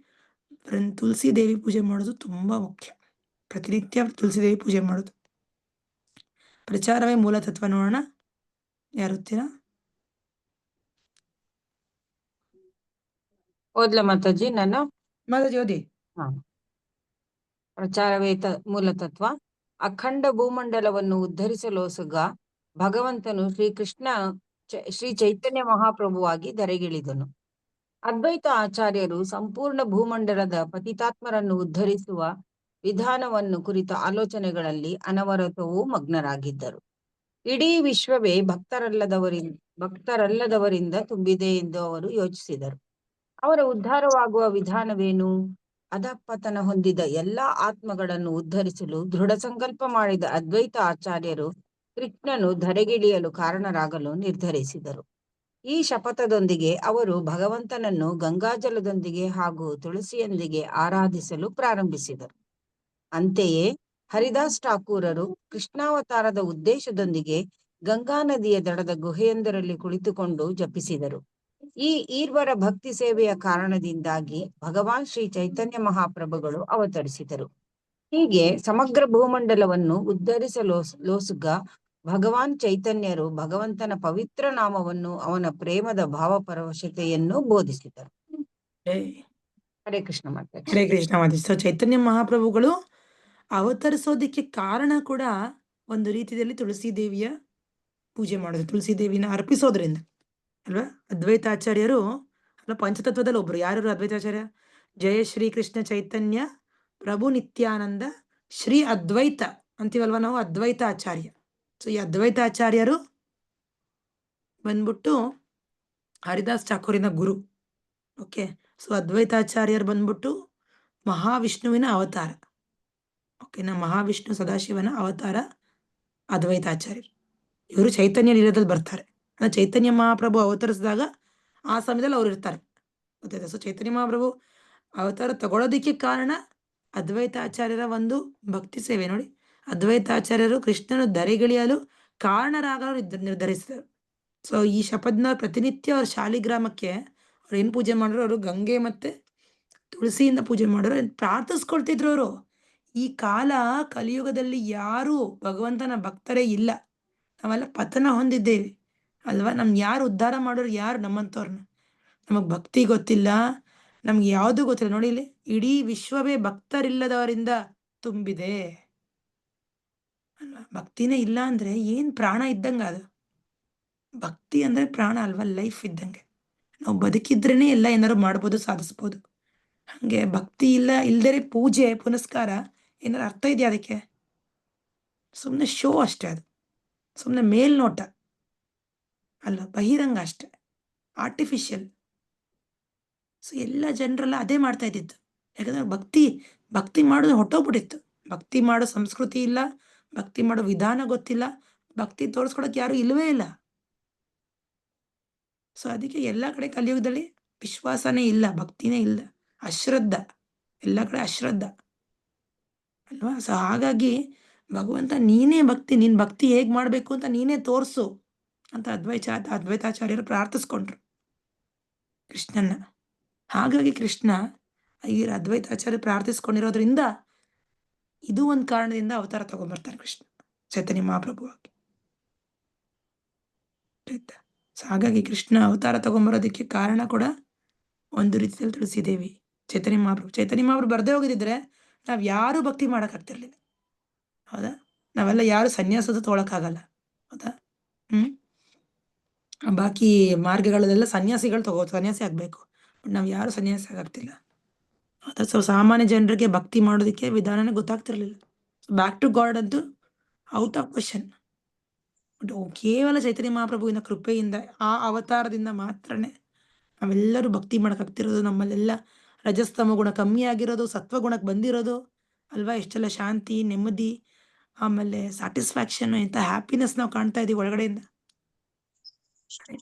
ತುಳಸಿ ದೇವಿ ಪೂಜೆ ಮಾಡೋದು ತುಂಬಾ ಮುಖ್ಯ. ಪ್ರತಿನಿತ್ಯ ತುಳಸಿ ದೇವಿ ಪೂಜೆ ಮಾಡೋದು. ಪ್ರಚಾರವೇ ಮೂಲ ತತ್ವ ನೋಡೋಣ, ಯಾರು ಓದ್ತೀರಾ? ಓದ್ಲ ಮಾತಾಜಿ ನಾನು? ಮಾತಾಜಿ ಓದಿ. ಪ್ರಚಾರವೇ ಮೂಲ ತತ್ವ. ಅಖಂಡ ಭೂಮಂಡಲವನ್ನು ಉದ್ಧರಿಸಲೋಸುಗ ಭಗವಂತನು ಶ್ರೀ ಚೈತನ್ಯ ಮಹಾಪ್ರಭುವಾಗಿ ಧರೆಗಿಳಿದನು. ಅದ್ವೈತ ಆಚಾರ್ಯರು ಸಂಪೂರ್ಣ ಭೂಮಂಡಲದ ಪತಿತಾತ್ಮರನ್ನು ಉದ್ಧರಿಸುವ ವಿಧಾನವನ್ನು ಕುರಿತ ಆಲೋಚನೆಗಳಲ್ಲಿ ಅನವರತವೂ ಮಗ್ನರಾಗಿದ್ದರು. ಇಡೀ ವಿಶ್ವವೇ ಭಕ್ತರಲ್ಲದವರಿಂದ ತುಂಬಿದೆ ಎಂದು ಅವರು ಯೋಚಿಸಿದರು. ಅವರ ಉದ್ಧಾರವಾಗುವ ವಿಧಾನವೇನು? ಅಧಪತನ ಹೊಂದಿದ ಎಲ್ಲಾ ಆತ್ಮಗಳನ್ನು ಉದ್ಧರಿಸಲು ದೃಢ ಸಂಕಲ್ಪ ಮಾಡಿದ ಅದ್ವೈತ ಆಚಾರ್ಯರು ಕೃಷ್ಣನು ಧರೆಗಿಳಿಯಲು ಕಾರಣರಾಗಲು ನಿರ್ಧರಿಸಿದರು. ಈ ಶಪಥದೊಂದಿಗೆ ಅವರು ಭಗವಂತನನ್ನು ಗಂಗಾಜಲದೊಂದಿಗೆ ಹಾಗೂ ತುಳಸಿಯೊಂದಿಗೆ ಆರಾಧಿಸಲು ಪ್ರಾರಂಭಿಸಿದರು. ಅಂತೆಯೇ ಹರಿದಾಸ್ ಠಾಕೂರರು ಕೃಷ್ಣಾವತಾರದ ಉದ್ದೇಶದೊಂದಿಗೆ ಗಂಗಾ ನದಿಯ ದಡದ ಗುಹೆಯೊಂದರಲ್ಲಿ ಕುಳಿತುಕೊಂಡು ಜಪಿಸಿದರು. ಈ ಈರ್ವರ ಭಕ್ತಿ ಸೇವೆಯ ಕಾರಣದಿಂದಾಗಿ ಭಗವಾನ್ ಶ್ರೀ ಚೈತನ್ಯ ಮಹಾಪ್ರಭುಗಳು ಅವತರಿಸಿದರು. ಹೀಗೆ ಸಮಗ್ರ ಭೂಮಂಡಲವನ್ನು ಉದ್ಧರಿಸಲೋಸುಗ ಭಗವಾನ್ ಚೈತನ್ಯರು ಭಗವಂತನ ಪವಿತ್ರ ನಾಮವನ್ನು, ಅವನ ಪ್ರೇಮದ ಭಾವಪರವಶತೆಯನ್ನು ಬೋಧಿಸಿದರು. ಹರೇ ಕೃಷ್ಣ ಮಾತಾಜಿ. ಹರೇ ಕೃಷ್ಣ ಮಾತಾಜಿ. ಸೊ ಚೈತನ್ಯ ಮಹಾಪ್ರಭುಗಳು ಅವತರಿಸೋದಿಕ್ಕೆ ಕಾರಣ ಕೂಡ ಒಂದು ರೀತಿಯಲ್ಲಿ ತುಳಸಿ ದೇವಿಯ ಪೂಜೆ ಮಾಡೋದು, ತುಳಸಿ ದೇವಿನ ಅರ್ಪಿಸೋದ್ರಿಂದ ಅಲ್ವಾ. ಅದ್ವೈತಾಚಾರ್ಯರು ಅಲ್ಲ, ಪಂಚತತ್ವದಲ್ಲಿ ಒಬ್ರು. ಯಾರು ಅದ್ವೈತಾಚಾರ್ಯ? ಜಯ ಶ್ರೀ ಕೃಷ್ಣ ಚೈತನ್ಯ ಪ್ರಭು ನಿತ್ಯಾನಂದ ಶ್ರೀ ಅದ್ವೈತ ಅಂತೀವಲ್ವ ನಾವು, ಅದ್ವೈತ ಆಚಾರ್ಯ. ಸೊ ಈ ಅದ್ವೈತ ಆಚಾರ್ಯರು ಬಂದ್ಬಿಟ್ಟು ಹರಿದಾಸ್ ಠಾಕೂರಿನ ಗುರು. ಓಕೆ, ಸೊ ಅದ್ವೈತಾಚಾರ್ಯರು ಬಂದ್ಬಿಟ್ಟು ಮಹಾವಿಷ್ಣುವಿನ ಅವತಾರ. ಓಕೆನಾ, ಮಹಾವಿಷ್ಣು ಸದಾಶಿವನ ಅವತಾರ ಅದ್ವೈತಾಚಾರ್ಯರು. ಇವರು ಚೈತನ್ಯ ಲೀಲದಲ್ಲಿ ಬರ್ತಾರೆ. ಅಂದ್ರೆ ಚೈತನ್ಯ ಮಹಾಪ್ರಭು ಅವತರಿಸಿದಾಗ ಆ ಸಮಯದಲ್ಲಿ ಅವ್ರು ಇರ್ತಾರೆ, ಗೊತ್ತಾಯ್ತಾ? ಸೊ ಚೈತನ್ಯ ಮಹಾಪ್ರಭು ಅವತಾರ ತಗೊಳ್ಳೋದಕ್ಕೆ ಕಾರಣ ಅದ್ವೈತಾಚಾರ್ಯರ ಒಂದು ಭಕ್ತಿ ಸೇವೆ. ನೋಡಿ, ಅದ್ವೈತಾಚಾರ್ಯರು ಕೃಷ್ಣನು ಧರೆಗಿಳಿಯಲು ಕಾರಣರಾಗಲು ನಿರ್ಧರಿಸಿದರು. ಸೊ ಈ ಶಪಥನ ಪ್ರತಿನಿತ್ಯ ಅವ್ರ ಶಾಲಿಗ್ರಾಮಕ್ಕೆ ಅವ್ರು ಏನು ಪೂಜೆ ಮಾಡಿದ್ರು, ಅವರು ಗಂಗೆ ಮತ್ತೆ ತುಳಸಿಯಿಂದ ಪೂಜೆ ಮಾಡೋರು, ಪ್ರಾರ್ಥಿಸ್ಕೊಳ್ತಿದ್ರು ಅವರು. ಈ ಕಾಲ ಕಲಿಯುಗದಲ್ಲಿ ಯಾರು ಭಗವಂತನ ಭಕ್ತರೇ ಇಲ್ಲ, ನಾವೆಲ್ಲ ಪತನ ಹೊಂದಿದ್ದೇವೆ ಅಲ್ವಾ? ನಮ್ಗೆ ಯಾರು ಉದ್ಧಾರ ಮಾಡೋರು ಯಾರು? ನಮ್ಮಂಥವ್ರನ್ನ. ನಮಗೆ ಭಕ್ತಿ ಗೊತ್ತಿಲ್ಲ, ನಮ್ಗೆ ಯಾವುದು ಗೊತ್ತಿಲ್ಲ. ನೋಡಿ, ಇಲ್ಲಿ ಇಡೀ ವಿಶ್ವವೇ ಭಕ್ತರಿಲ್ಲದವರಿಂದ ತುಂಬಿದೆ ಅಲ್ವಾ? ಭಕ್ತಿನೇ ಇಲ್ಲ ಅಂದ್ರೆ ಏನ್ ಪ್ರಾಣ ಇದ್ದಂಗ ಅದು. ಭಕ್ತಿ ಅಂದ್ರೆ ಪ್ರಾಣ ಅಲ್ವಾ, ಲೈಫ್ ಇದ್ದಂಗೆ. ನಾವು ಬದುಕಿದ್ರೇನೆ ಎಲ್ಲ ಏನಾದ್ರು ಮಾಡ್ಬೋದು, ಸಾಧಿಸ್ಬೋದು. ಹಂಗೆ ಭಕ್ತಿ ಇಲ್ದರೆ ಪೂಜೆ ಪುನಸ್ಕಾರ ಏನಾರು ಅರ್ಥ ಇದೆಯಾ ಅದಕ್ಕೆ? ಸುಮ್ಮನೆ ಶೋ ಅಷ್ಟೇ, ಅದು ಸುಮ್ಮನೆ ಮೇಲ್ನೋಟ ಅಲ್ಲ, ಬಹಿರಂಗ ಅಷ್ಟೆ, ಆರ್ಟಿಫಿಷಿಯಲ್. ಸೊ ಎಲ್ಲ ಜನರೆಲ್ಲ ಅದೇ ಮಾಡ್ತಾ ಇದ್ದಿತ್ತು. ಯಾಕಂದ್ರೆ ಭಕ್ತಿ ಮಾಡೋದು ಹೊಟ್ಟೋಗ್ಬಿಟ್ಟಿತ್ತು. ಭಕ್ತಿ ಮಾಡೋ ಸಂಸ್ಕೃತಿ ಇಲ್ಲ, ಭಕ್ತಿ ಮಾಡೋ ವಿಧಾನ ಗೊತ್ತಿಲ್ಲ, ಭಕ್ತಿ ತೋರಿಸ್ಕೊಳಕ್ ಯಾರು ಇಲ್ವೇ ಇಲ್ಲ. ಸೊ ಅದಕ್ಕೆ ಎಲ್ಲ ಕಡೆ ಕಲಿಯುಗದಲ್ಲಿ ವಿಶ್ವಾಸನೇ ಇಲ್ಲ, ಭಕ್ತಿನೇ ಇಲ್ಲ, ಅಶ್ರದ್ಧ, ಎಲ್ಲ ಕಡೆ ಅಶ್ರದ್ಧ ಅಲ್ವಾ? ಸೊ ಹಾಗಾಗಿ ಭಗವಂತ ನೀನೇ ಭಕ್ತಿ, ನಿನ್ ಭಕ್ತಿ ಹೇಗ್ ಮಾಡ್ಬೇಕು ಅಂತ ನೀನೇ ತೋರ್ಸು ಅಂತ ಅದ್ವೈತಾಚಾರ್ಯರು ಪ್ರಾರ್ಥಿಸ್ಕೊಂಡ್ರು ಕೃಷ್ಣನ್ನ. ಹಾಗಾಗಿ ಕೃಷ್ಣ ಈ ಅದ್ವೈತಾಚಾರ್ಯ ಪ್ರಾರ್ಥಿಸ್ಕೊಂಡಿರೋದ್ರಿಂದ ಇದು ಒಂದು ಕಾರಣದಿಂದ ಅವತಾರ ತಗೊಂಡ್ಬರ್ತಾರೆ ಕೃಷ್ಣ ಚೈತನ್ಯ ಮಹಾಪ್ರಭುವಾಗಿ. ಸೊ ಹಾಗಾಗಿ ಕೃಷ್ಣ ಅವತಾರ ತಗೊಂಡ್ಬರೋದಕ್ಕೆ ಕಾರಣ ಕೂಡ ಒಂದು ರೀತಿಯಲ್ಲಿ ತುಳಸಿದೇವಿ, ಚೈತನ್ಯ ಮಹಾಪ್ರಭು ಬರ್ದೇ ಹೋಗಿದ್ರೆ ನಾವ್ ಯಾರು ಭಕ್ತಿ ಮಾಡಕ್ ಆಗ್ತಿರ್ಲಿಲ್ಲ, ಹೌದಾ? ನಾವೆಲ್ಲ ಯಾರು ಸನ್ಯಾಸದ ತೊಗೊಳಕ್ಕಾಗಲ್ಲ, ಹೌದಾ? ಬಾಕಿ ಮಾರ್ಗಗಳಲ್ಲೆಲ್ಲ ಸನ್ಯಾಸಿ ಆಗ್ಬೇಕು, ಬಟ್ ನಾವ್ ಯಾರು ಸನ್ಯಾಸಿ ಆಗ್ತಿಲ್ಲ, ಹೌದಾ? ಸೊ ಸಾಮಾನ್ಯ ಜನರಿಗೆ ಭಕ್ತಿ ಮಾಡೋದಕ್ಕೆ ವಿಧಾನನೇ ಗೊತ್ತಾಗ್ತಿರ್ಲಿಲ್ಲ. ಬ್ಯಾಕ್ ಟು ಗಾಡ್ ಅಂತೂ ಔಟ್ ಆಫ್ ಕ್ವಶನ್. ಬಟ್ ಕೇವಲ ಚೈತನ್ಯ ಮಹಾಪ್ರಭುವಿನ ಕೃಪೆಯಿಂದ, ಆ ಅವತಾರದಿಂದ ಮಾತ್ರನೇ ನಾವೆಲ್ಲರೂ ಭಕ್ತಿ ಮಾಡಕ್ಕಾಗ್ತಿರೋದು. ನಮ್ಮಲ್ಲೆಲ್ಲ ರಜಸ್ತಮ ಗುಣ ಕಮ್ಮಿ ಆಗಿರೋದು, ಸತ್ವಗುಣಕ್ಕೆ ಬಂದಿರೋದು ಅಲ್ವಾ? ಎಷ್ಟೆಲ್ಲ ಶಾಂತಿ, ನೆಮ್ಮದಿ, ಆಮೇಲೆ ಸ್ಯಾಟಿಸ್ಫ್ಯಾಕ್ಷನ್, ಇಂಥ ಹ್ಯಾಪಿನೆಸ್ ನಾವು ಕಾಣ್ತಾ ಇದೀವಿ ಒಳಗಡೆಯಿಂದ.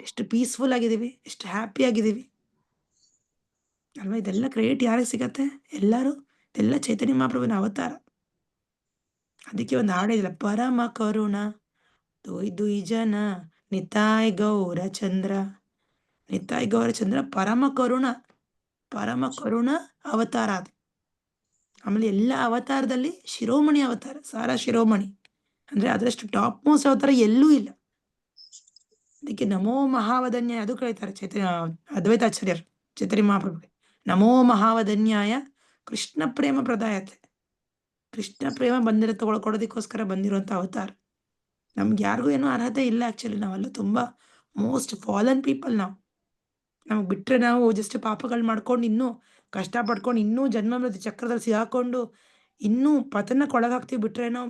ಎಷ್ಟು ಪೀಸ್ಫುಲ್ ಆಗಿದ್ದೀವಿ, ಎಷ್ಟು ಹ್ಯಾಪಿ ಆಗಿದ್ದೀವಿ ಅಲ್ವಾ? ಇದೆಲ್ಲ ಕ್ರೆಡಿಟ್ ಯಾರಿಗೆ ಸಿಗತ್ತೆ? ಇದೆಲ್ಲ ಚೈತನ್ಯ ಮಹಾಪ್ರಭುವಿನ ಅವತಾರ. ಅದಕ್ಕೆ ಒಂದು ಹಾಡಿದಿಲ್ಲ, ಪರಮ ಕರುಣ ದುಯ್ ಜನ ನಿತಾಯ್ ಗೌರಚಂದ್ರ. ನಿತಾಯ್ ಗೌರಚಂದ್ರ ಪರಮ ಕರುಣ ಅವತಾರ ಅದು. ಆಮೇಲೆ ಎಲ್ಲ ಅವತಾರದಲ್ಲಿ ಶಿರೋಮಣಿ ಅವತಾರ, ಸಾರಾ ಶಿರೋಮಣಿ ಅಂದ್ರೆ ಅದರಷ್ಟು ಟಾಪ್ ಮೋಸ್ಟ್ ಅವತಾರ ಎಲ್ಲೂ ಇಲ್ಲ. ಅದಕ್ಕೆ ನಮೋ ಮಹಾವದನ್ಯಾಯ ಅದು ಕರೀತಾರೆ ಅದ್ವೈತಾಚಾರ್ಯರು ಚೈತನ್ಯ ಮಹಾಪ್ರಭುಗೆ. ನಮೋ ಮಹಾವದನ್ಯಾಯ ಕೃಷ್ಣ ಪ್ರೇಮ ಪ್ರದಾಯತೆ. ಕೃಷ್ಣ ಪ್ರೇಮ ಕೊಡೋದಕ್ಕೋಸ್ಕರ ಬಂದಿರುವಂತ ಅವತಾರ. ನಮ್ಗೆ ಯಾರಿಗೂ ಏನೋ ಅರ್ಹತೆ ಇಲ್ಲ. ಆಕ್ಚುಲಿ ನಾವೆಲ್ಲ ತುಂಬಾ ಮೋಸ್ಟ್ ಫಾಲನ್ ಪೀಪಲ್. ನಮ್ಗೆ ಬಿಟ್ರೆ ನಾವು ಜಸ್ಟ್ ಪಾಪಗಳು ಮಾಡ್ಕೊಂಡು ಇನ್ನೂ ಕಷ್ಟ ಪಡ್ಕೊಂಡು ಇನ್ನೂ ಜನ್ಮ ಮೃತ್ಯು ಚಕ್ರದಲ್ಲಿ ಸಿಗಾಕೊಂಡು ಇನ್ನೂ ಪತನಕ್ಕೊಳಗಾಗ್ತೀವಿ. ಬಿಟ್ರೆ ನಾವು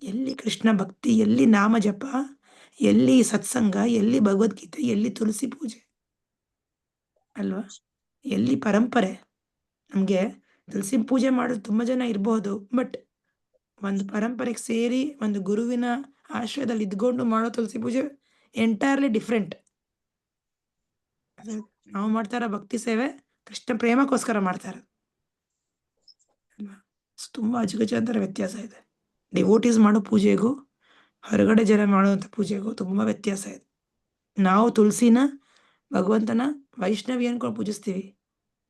ಎಲ್ಲಿ ಕೃಷ್ಣ ಭಕ್ತಿ, ಎಲ್ಲಿ ನಾಮ ಜಪ, ಎಲ್ಲಿ ಸತ್ಸಂಗ, ಎಲ್ಲಿ ಭಗವದ್ಗೀತೆ, ಎಲ್ಲಿ ತುಳಸಿ ಪೂಜೆ ಅಲ್ವಾ? ಎಲ್ಲಿ ಪರಂಪರೆ? ನಮ್ಗೆ ತುಳಸಿ ಪೂಜೆ ಮಾಡೋದು ತುಂಬಾ ಜನ ಇರ್ಬೋದು, ಬಟ್ ಒಂದು ಪರಂಪರೆಗೆ ಸೇರಿ ಒಂದು ಗುರುವಿನ ಆಶ್ರಯದಲ್ಲಿ ಇದ್ಕೊಂಡು ಮಾಡೋ ತುಳಸಿ ಪೂಜೆ ಎಂಟೈರ್ಲಿ ಡಿಫ್ರೆಂಟ್. ನಾವು ಮಾಡ್ತಾರ ಭಕ್ತಿ ಸೇವೆ ಕೃಷ್ಣ ಪ್ರೇಮಕ್ಕೋಸ್ಕರ ಮಾಡ್ತಾರ. ತುಂಬಾ ಅಜಗಜಾಂತರ ವ್ಯತ್ಯಾಸ ಇದೆ. ಡಿವೋಟೀಸ್ ಮಾಡೋ ಪೂಜೆಗೂ ಹೊರಗಡೆ ಜನ ಮಾಡುವಂಥ ಪೂಜೆಗೂ ತುಂಬಾ ವ್ಯತ್ಯಾಸ ಇದೆ. ನಾವು ತುಳಸಿನ ಭಗವಂತನ ವೈಷ್ಣವಿ ಅನ್ಕೊಂಡು ಪೂಜಿಸ್ತೀವಿ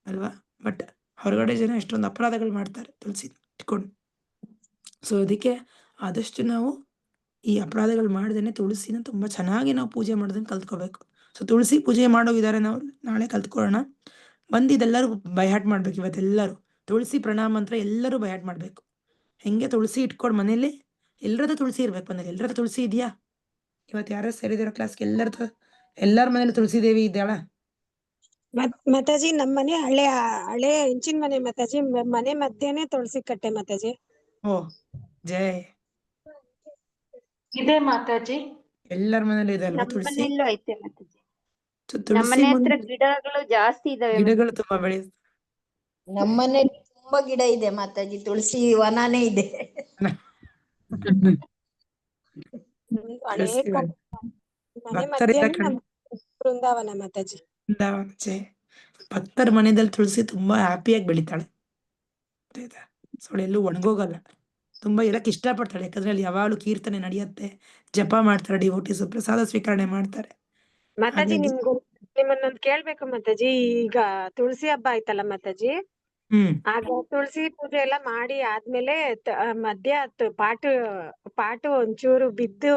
ಅಲ್ವಾ? ಬಟ್ ಹೊರಗಡೆ ಜನ ಎಷ್ಟೊಂದು ಅಪರಾಧಗಳು ಮಾಡ್ತಾರೆ ತುಳಸಿ ಇಟ್ಕೊಂಡು. ಸೊ ಅದಕ್ಕೆ ಆದಷ್ಟು ನಾವು ಈ ಅಪರಾಧಗಳು ಮಾಡ್ದೇನೆ ತುಳಸಿನ ತುಂಬಾ ಚೆನ್ನಾಗಿ ನಾವು ಪೂಜೆ ಮಾಡೋದನ್ನ ಕಲ್ತ್ಕೋಬೇಕು. ಸೊ ತುಳಸಿ ಪೂಜೆ ಮಾಡೋ ವಿಧಾನ ನಾವು ನಾಳೆ ಕಲ್ತ್ಕೊಳ್ಳೋಣ. ಇದೆಲ್ಲರೂ ಬೈಹಾಟ್ ಮಾಡ್ಬೇಕು. ಇವತ್ತೆಲ್ಲರೂ ತುಳಸಿ ಪ್ರಣಾಮ ಮಂತ್ರ ಎಲ್ಲರೂ ಬೈಹಾಟ್ ಮಾಡ್ಬೇಕು. ಹೆಂಗೆ ತುಳಸಿ ಇಟ್ಕೊಂಡು ಮನೇಲಿ ಎಲ್ಲರದ್ದು ತುಳಸಿ ಇರ್ಬೇಕು. ಮನೇಲಿ ಎಲ್ಲರದ್ದು ತುಳಸಿ ಇದೆಯಾ? ಇವತ್ತು ಯಾರು ಸೇರಿದಿರೋ ಕ್ಲಾಸ್ಗೆ ಎಲ್ಲರ ಮನೇಲಿ ತುಳಸಿ ದೇವಿ ಇದ್ದಾಳ? ಮಾತಾಜಿ ನಮ್ಮನೆ ಹಳೆ ಹೆಂಚಿನ ಮನೆ ಮಾತಾಜಿ, ಮನೆ ಮಧ್ಯೆನೆ ತುಳಸಿ ಕಟ್ಟೆ ಮಾತಾಜಿ. ಓ ಜೈ. ಇದೆ ಮಾತಾಜಿ. ಎಲ್ಲರ ಮನೇಲಿ ಇದೆ ಅಲ್ವಾ ತುಳಸಿ? ನಮ್ಮನೆಯಲ್ಲೂ ಐತೆ ಮಾತಾಜಿ. ಸೊ ತುಳಸಿ ನಮ್ಮನೆ ಹತ್ರ ಗಿಡಗಳು ಜಾಸ್ತಿ ಇದಾವೆ ಗಿಡಗಳು ತುಂಬಾ ಬೆಳೆಯುತ್ತೆ. ನಮ್ಮನೆ ತುಂಬಾ ಗಿಡ ಇದೆ ಮಾತಾಜಿ, ತುಳಸಿ ವನಾನೇ ಇದೆ. ಹಳೆ ತುಳಸಿ ಮನೆ ಭಕ್ತರಿಲ್ಲ ಮಧ್ಯೆನೆ ನಮ್ ಬೃಂದಾವನ ಮಾತಾಜಿ. ಭಕ್ತರ ಮನೆಯಲ್ಲಿ ತುಳಸಿ ತುಂಬಾ ಹ್ಯಾಪಿಯಾಗಿ ಬೆಳಿತಾಳೆ. ಸೊ ಎಲ್ಲೂ ಒಣಗೋಗಲ್ಲ, ತುಂಬಾ ಇರಕ್ಕೆ ಇಷ್ಟಪಡ್ತಾಳೆ. ಯಾಕಂದ್ರೆ ಅಲ್ಲಿ ಯಾವಾಗಲೂ ಕೀರ್ತನೆ ನಡೆಯುತ್ತೆ, ಜಪ ಮಾಡ್ತಾರೆ, ಡಿವೋಟೀಸ್ ಪ್ರಸಾದ ಸ್ವೀಕರಣೆ ಮಾಡ್ತಾರೆ. ಮಾತಾಜಿ ಹಾಗಾಗಿ ನಿಮ್ಮನ್ನೊಂದ್ ಕೇಳ್ಬೇಕು ಮಾತಾಜಿ. ಈಗ ತುಳಸಿ ಹಬ್ಬ ಆಯ್ತಲ್ಲ ಮಾತಾಜಿ, ಆಗ ತುಳಸಿ ಪೂಜೆ ಎಲ್ಲ ಮಾಡಿ ಆದ್ಮೇಲೆ ಮಧ್ಯ ಪಾಟು ಒಂಚೂರು ಬಿದ್ದು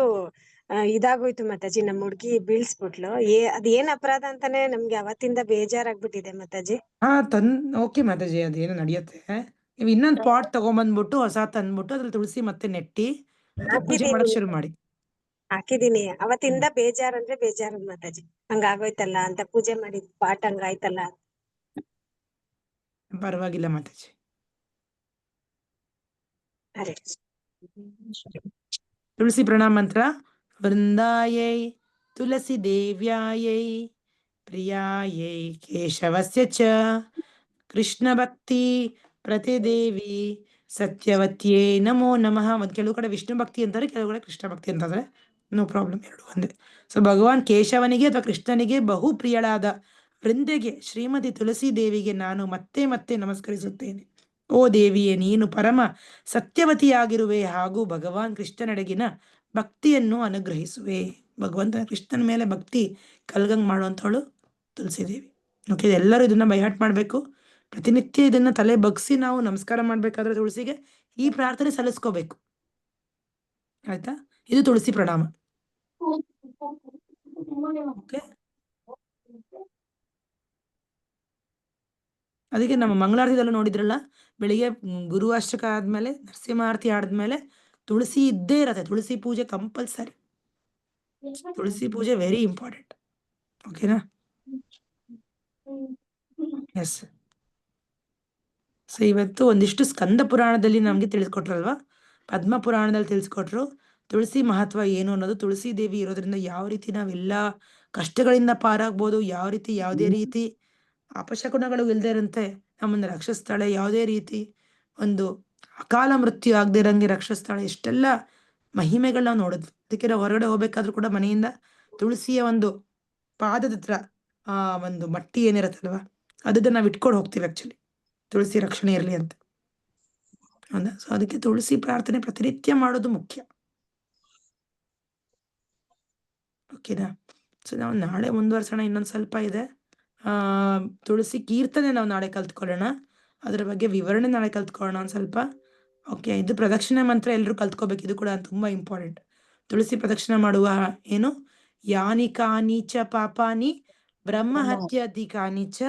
ಇದಾಗೋಯ್ತು ಮಾತಾಜಿ. ನಮ್ ಹುಡ್ಗಿ ಬೀಳ್ಸ್ಬಿಟ್ಲು. ಅದೇನ್ ಅಪರಾಧ ಅಂತಾನೆ ನಮ್ಗೆ ಅವತ್ತಿಂದ ಬೇಜಾರಾಗ್ಬಿಟ್ಟಿದೆ ಮಾತಾಜಿ. ಓಕೆ ಮಾತಾಜಿ, ಅದೇನು ನಡೆಯುತ್ತೆ. ನೀವು ಇನ್ನೊಂದು ಪಾಟ್ ತಗೊಂಬಂದ್ಬಿಟ್ಟು ಹೊಸ ತಂದ್ಬಿಟ್ಟು ಅದ್ರಲ್ಲಿ ತುಳಸಿ ಮತ್ತೆ ನೆಟ್ಟಿ ಮತ್ತೆ ಪೂಜೆ ಮಾಡಕ್ ಶುರು ಮಾಡಿ. ಹಾಕಿದೀನಿ. ಅವತ್ತಿಂದ ಬೇಜಾರಂದ್ರೆ ಬೇಜಾರು ಮಾತಾಜಿ. ಹಂಗಾಗೋಯ್ತಲ್ಲ ಅಂತ ಪೂಜೆ ಮಾಡಿದ್ ಪಾಟ್ ಹಂಗಾಯ್ತಲ್ಲ. ಪರವಾಗಿಲ್ಲ ಮಾತಾಜಿ. ಅರೆ ತುಳಸಿ ಪ್ರಣಾಮ ಮಂತ್ರ. ವೃಂದಾಯೈ ತುಳಸಿ ದೇವ್ಯಾಯೈ ಪ್ರಿಯಾಯೈ ಕೇಶವಸ್ಯ ಚ ಕೃಷ್ಣ ಭಕ್ತಿ ಪ್ರತಿದೇವಿ ಸತ್ಯವತ್ಯೇ ನಮೋ ನಮಃ. ಒಂದು ಕೆಲವು ಕಡೆ ವಿಷ್ಣು ಭಕ್ತಿ ಅಂತಾರೆ, ಕೆಲವು ಕಡೆ ಕೃಷ್ಣ ಭಕ್ತಿ ಅಂತಂದ್ರೆ ನೋ ಪ್ರಾಬ್ಲಮ್, ಎರಡು ಒಂದೇ. ಸೊ ಭಗವಾನ್ ಕೇಶವನಿಗೆ ಅಥವಾ ಕೃಷ್ಣನಿಗೆ ಬಹು ಪ್ರಿಯಳಾದ ವೃಂದೆಗೆ ಶ್ರೀಮತಿ ತುಳಸಿ ದೇವಿಗೆ ನಾನು ಮತ್ತೆ ಮತ್ತೆ ನಮಸ್ಕರಿಸುತ್ತೇನೆ. ಓ ದೇವಿಯೇ, ನೀನು ಪರಮ ಸತ್ಯವತಿಯಾಗಿರುವೆ ಹಾಗೂ ಭಗವಾನ್ ಕೃಷ್ಣನೆಡೆಗಿನ ಭಕ್ತಿಯನ್ನು ಅನುಗ್ರಹಿಸುವೆ. ಭಗವಂತ ಕೃಷ್ಣನ ಮೇಲೆ ಭಕ್ತಿ ಕಲ್ಗಂಗ್ ಮಾಡುವಂಥವಳು ತುಳಸಿ ದೇವಿ. ಓಕೆ, ಎಲ್ಲರೂ ಇದನ್ನ ಬೈಹಾಟ್ ಮಾಡಬೇಕು. ಪ್ರತಿನಿತ್ಯ ಇದನ್ನ ತಲೆ ಬಗ್ಸಿ ನಾವು ನಮಸ್ಕಾರ ಮಾಡ್ಬೇಕಾದ್ರೆ ತುಳಸಿಗೆ ಈ ಪ್ರಾರ್ಥನೆ ಸಲ್ಲಿಸ್ಕೋಬೇಕು. ಆಯ್ತಾ? ಇದು ತುಳಸಿ ಪ್ರಣಾಮ. ಓಕೆ, ಅದಕ್ಕೆ ನಮ್ಮ ಮಂಗಳಾರತಿದಲ್ಲೂ ನೋಡಿದ್ರಲ್ಲ, ಬೆಳಿಗ್ಗೆ ಗುರುವಾಷ್ಟಕ ಆದ್ಮೇಲೆ ನರಸಿಂಹಾರತಿ ಆದ್ಮೇಲೆ ತುಳಸಿ ಇದ್ದೇ ಇರತ್ತೆ. ತುಳಸಿ ಪೂಜೆ ಕಂಪಲ್ಸರಿ. ತುಳಸಿ ಪೂಜೆ ವೆರಿ ಇಂಪಾರ್ಟೆಂಟ್. ಓಕೆನಾ? ಎಸ್. ಸೊ ಇವತ್ತು ಒಂದಿಷ್ಟು ಸ್ಕಂದ ಪುರಾಣದಲ್ಲಿ ನಮ್ಗೆ ತಿಳಿಸ್ಕೊಟ್ರಲ್ವಾ, ಪದ್ಮ ಪುರಾಣದಲ್ಲಿ ತಿಳಿಸ್ಕೊಟ್ರು ತುಳಸಿ ಮಹತ್ವ ಏನು ಅನ್ನೋದು. ತುಳಸಿ ದೇವಿ ಇರೋದ್ರಿಂದ ಯಾವ ರೀತಿ ನಾವೆಲ್ಲ ಕಷ್ಟಗಳಿಂದ ಪಾರಾಗ್ಬೋದು, ಯಾವ ರೀತಿ ಯಾವುದೇ ರೀತಿ ಅಪಶಕುನಗಳು ಇಲ್ದೇ ಇರಂತೆ ನಮ್ಮನ್ನ ರಕ್ಷಿಸ್ತಾಳೆ, ಯಾವುದೇ ರೀತಿ ಒಂದು ಅಕಾಲ ಮೃತ್ಯು ಆಗದೆ ಇರಂಗೆ ರಕ್ಷಿಸ್ತಾಳೆ. ಎಷ್ಟೆಲ್ಲ ಮಹಿಮೆಗಳನ್ನ ನಾವು ನೋಡಿದ್ವಿ. ಅದಕ್ಕೆ ನಾವು ಹೊರಗಡೆ ಹೋಗ್ಬೇಕಾದ್ರೂ ಕೂಡ ಮನೆಯಿಂದ ತುಳಸಿಯ ಒಂದು ಪಾದದ ಹತ್ರ ಒಂದು ಮಟ್ಟಿ ಏನಿರತ್ತಲ್ವಾ, ಅದನ್ನ ನಾವು ಇಟ್ಕೊಂಡು ಹೋಗ್ತೀವಿ ಆಕ್ಚುಲಿ, ತುಳಸಿ ರಕ್ಷಣೆ ಇರಲಿ ಅಂತ. ಹೌದಾ? ಸೊ ಅದಕ್ಕೆ ತುಳಸಿ ಪ್ರಾರ್ಥನೆ ಪ್ರತಿನಿತ್ಯ ಮಾಡೋದು ಮುಖ್ಯ. ಓಕೆನಾ? ಸೊ ನಾವು ನಾಳೆ ಮುಂದುವರ್ಸೋಣ. ಇನ್ನೊಂದು ಸ್ವಲ್ಪ ಇದೆ. ತುಳಸಿ ಕೀರ್ತನೆ ನಾವು ನಾಳೆ ಕಲ್ತ್ಕೊಳ್ಳೋಣ, ಅದರ ಬಗ್ಗೆ ವಿವರಣೆ ನಾಳೆ ಕಲ್ತ್ಕೊಳ್ಳೋಣ ಒಂದು ಸ್ವಲ್ಪ. ಓಕೆ, ಇದು ಪ್ರದಕ್ಷಿಣೆ ಮಂತ್ರ ಎಲ್ಲರೂ ಕಲ್ತ್ಕೋಬೇಕು. ಇದು ಕೂಡ ತುಂಬಾ ಇಂಪಾರ್ಟೆಂಟ್. ತುಳಸಿ ಪ್ರದಕ್ಷಿಣೆ ಮಾಡುವ ಏನು, ಯಾನಿ ಕಾನಿ ಚ ಪಾಪಾನಿ ಬ್ರಹ್ಮ ಹತ್ಯಾಧಿಕಾನಿ ಚ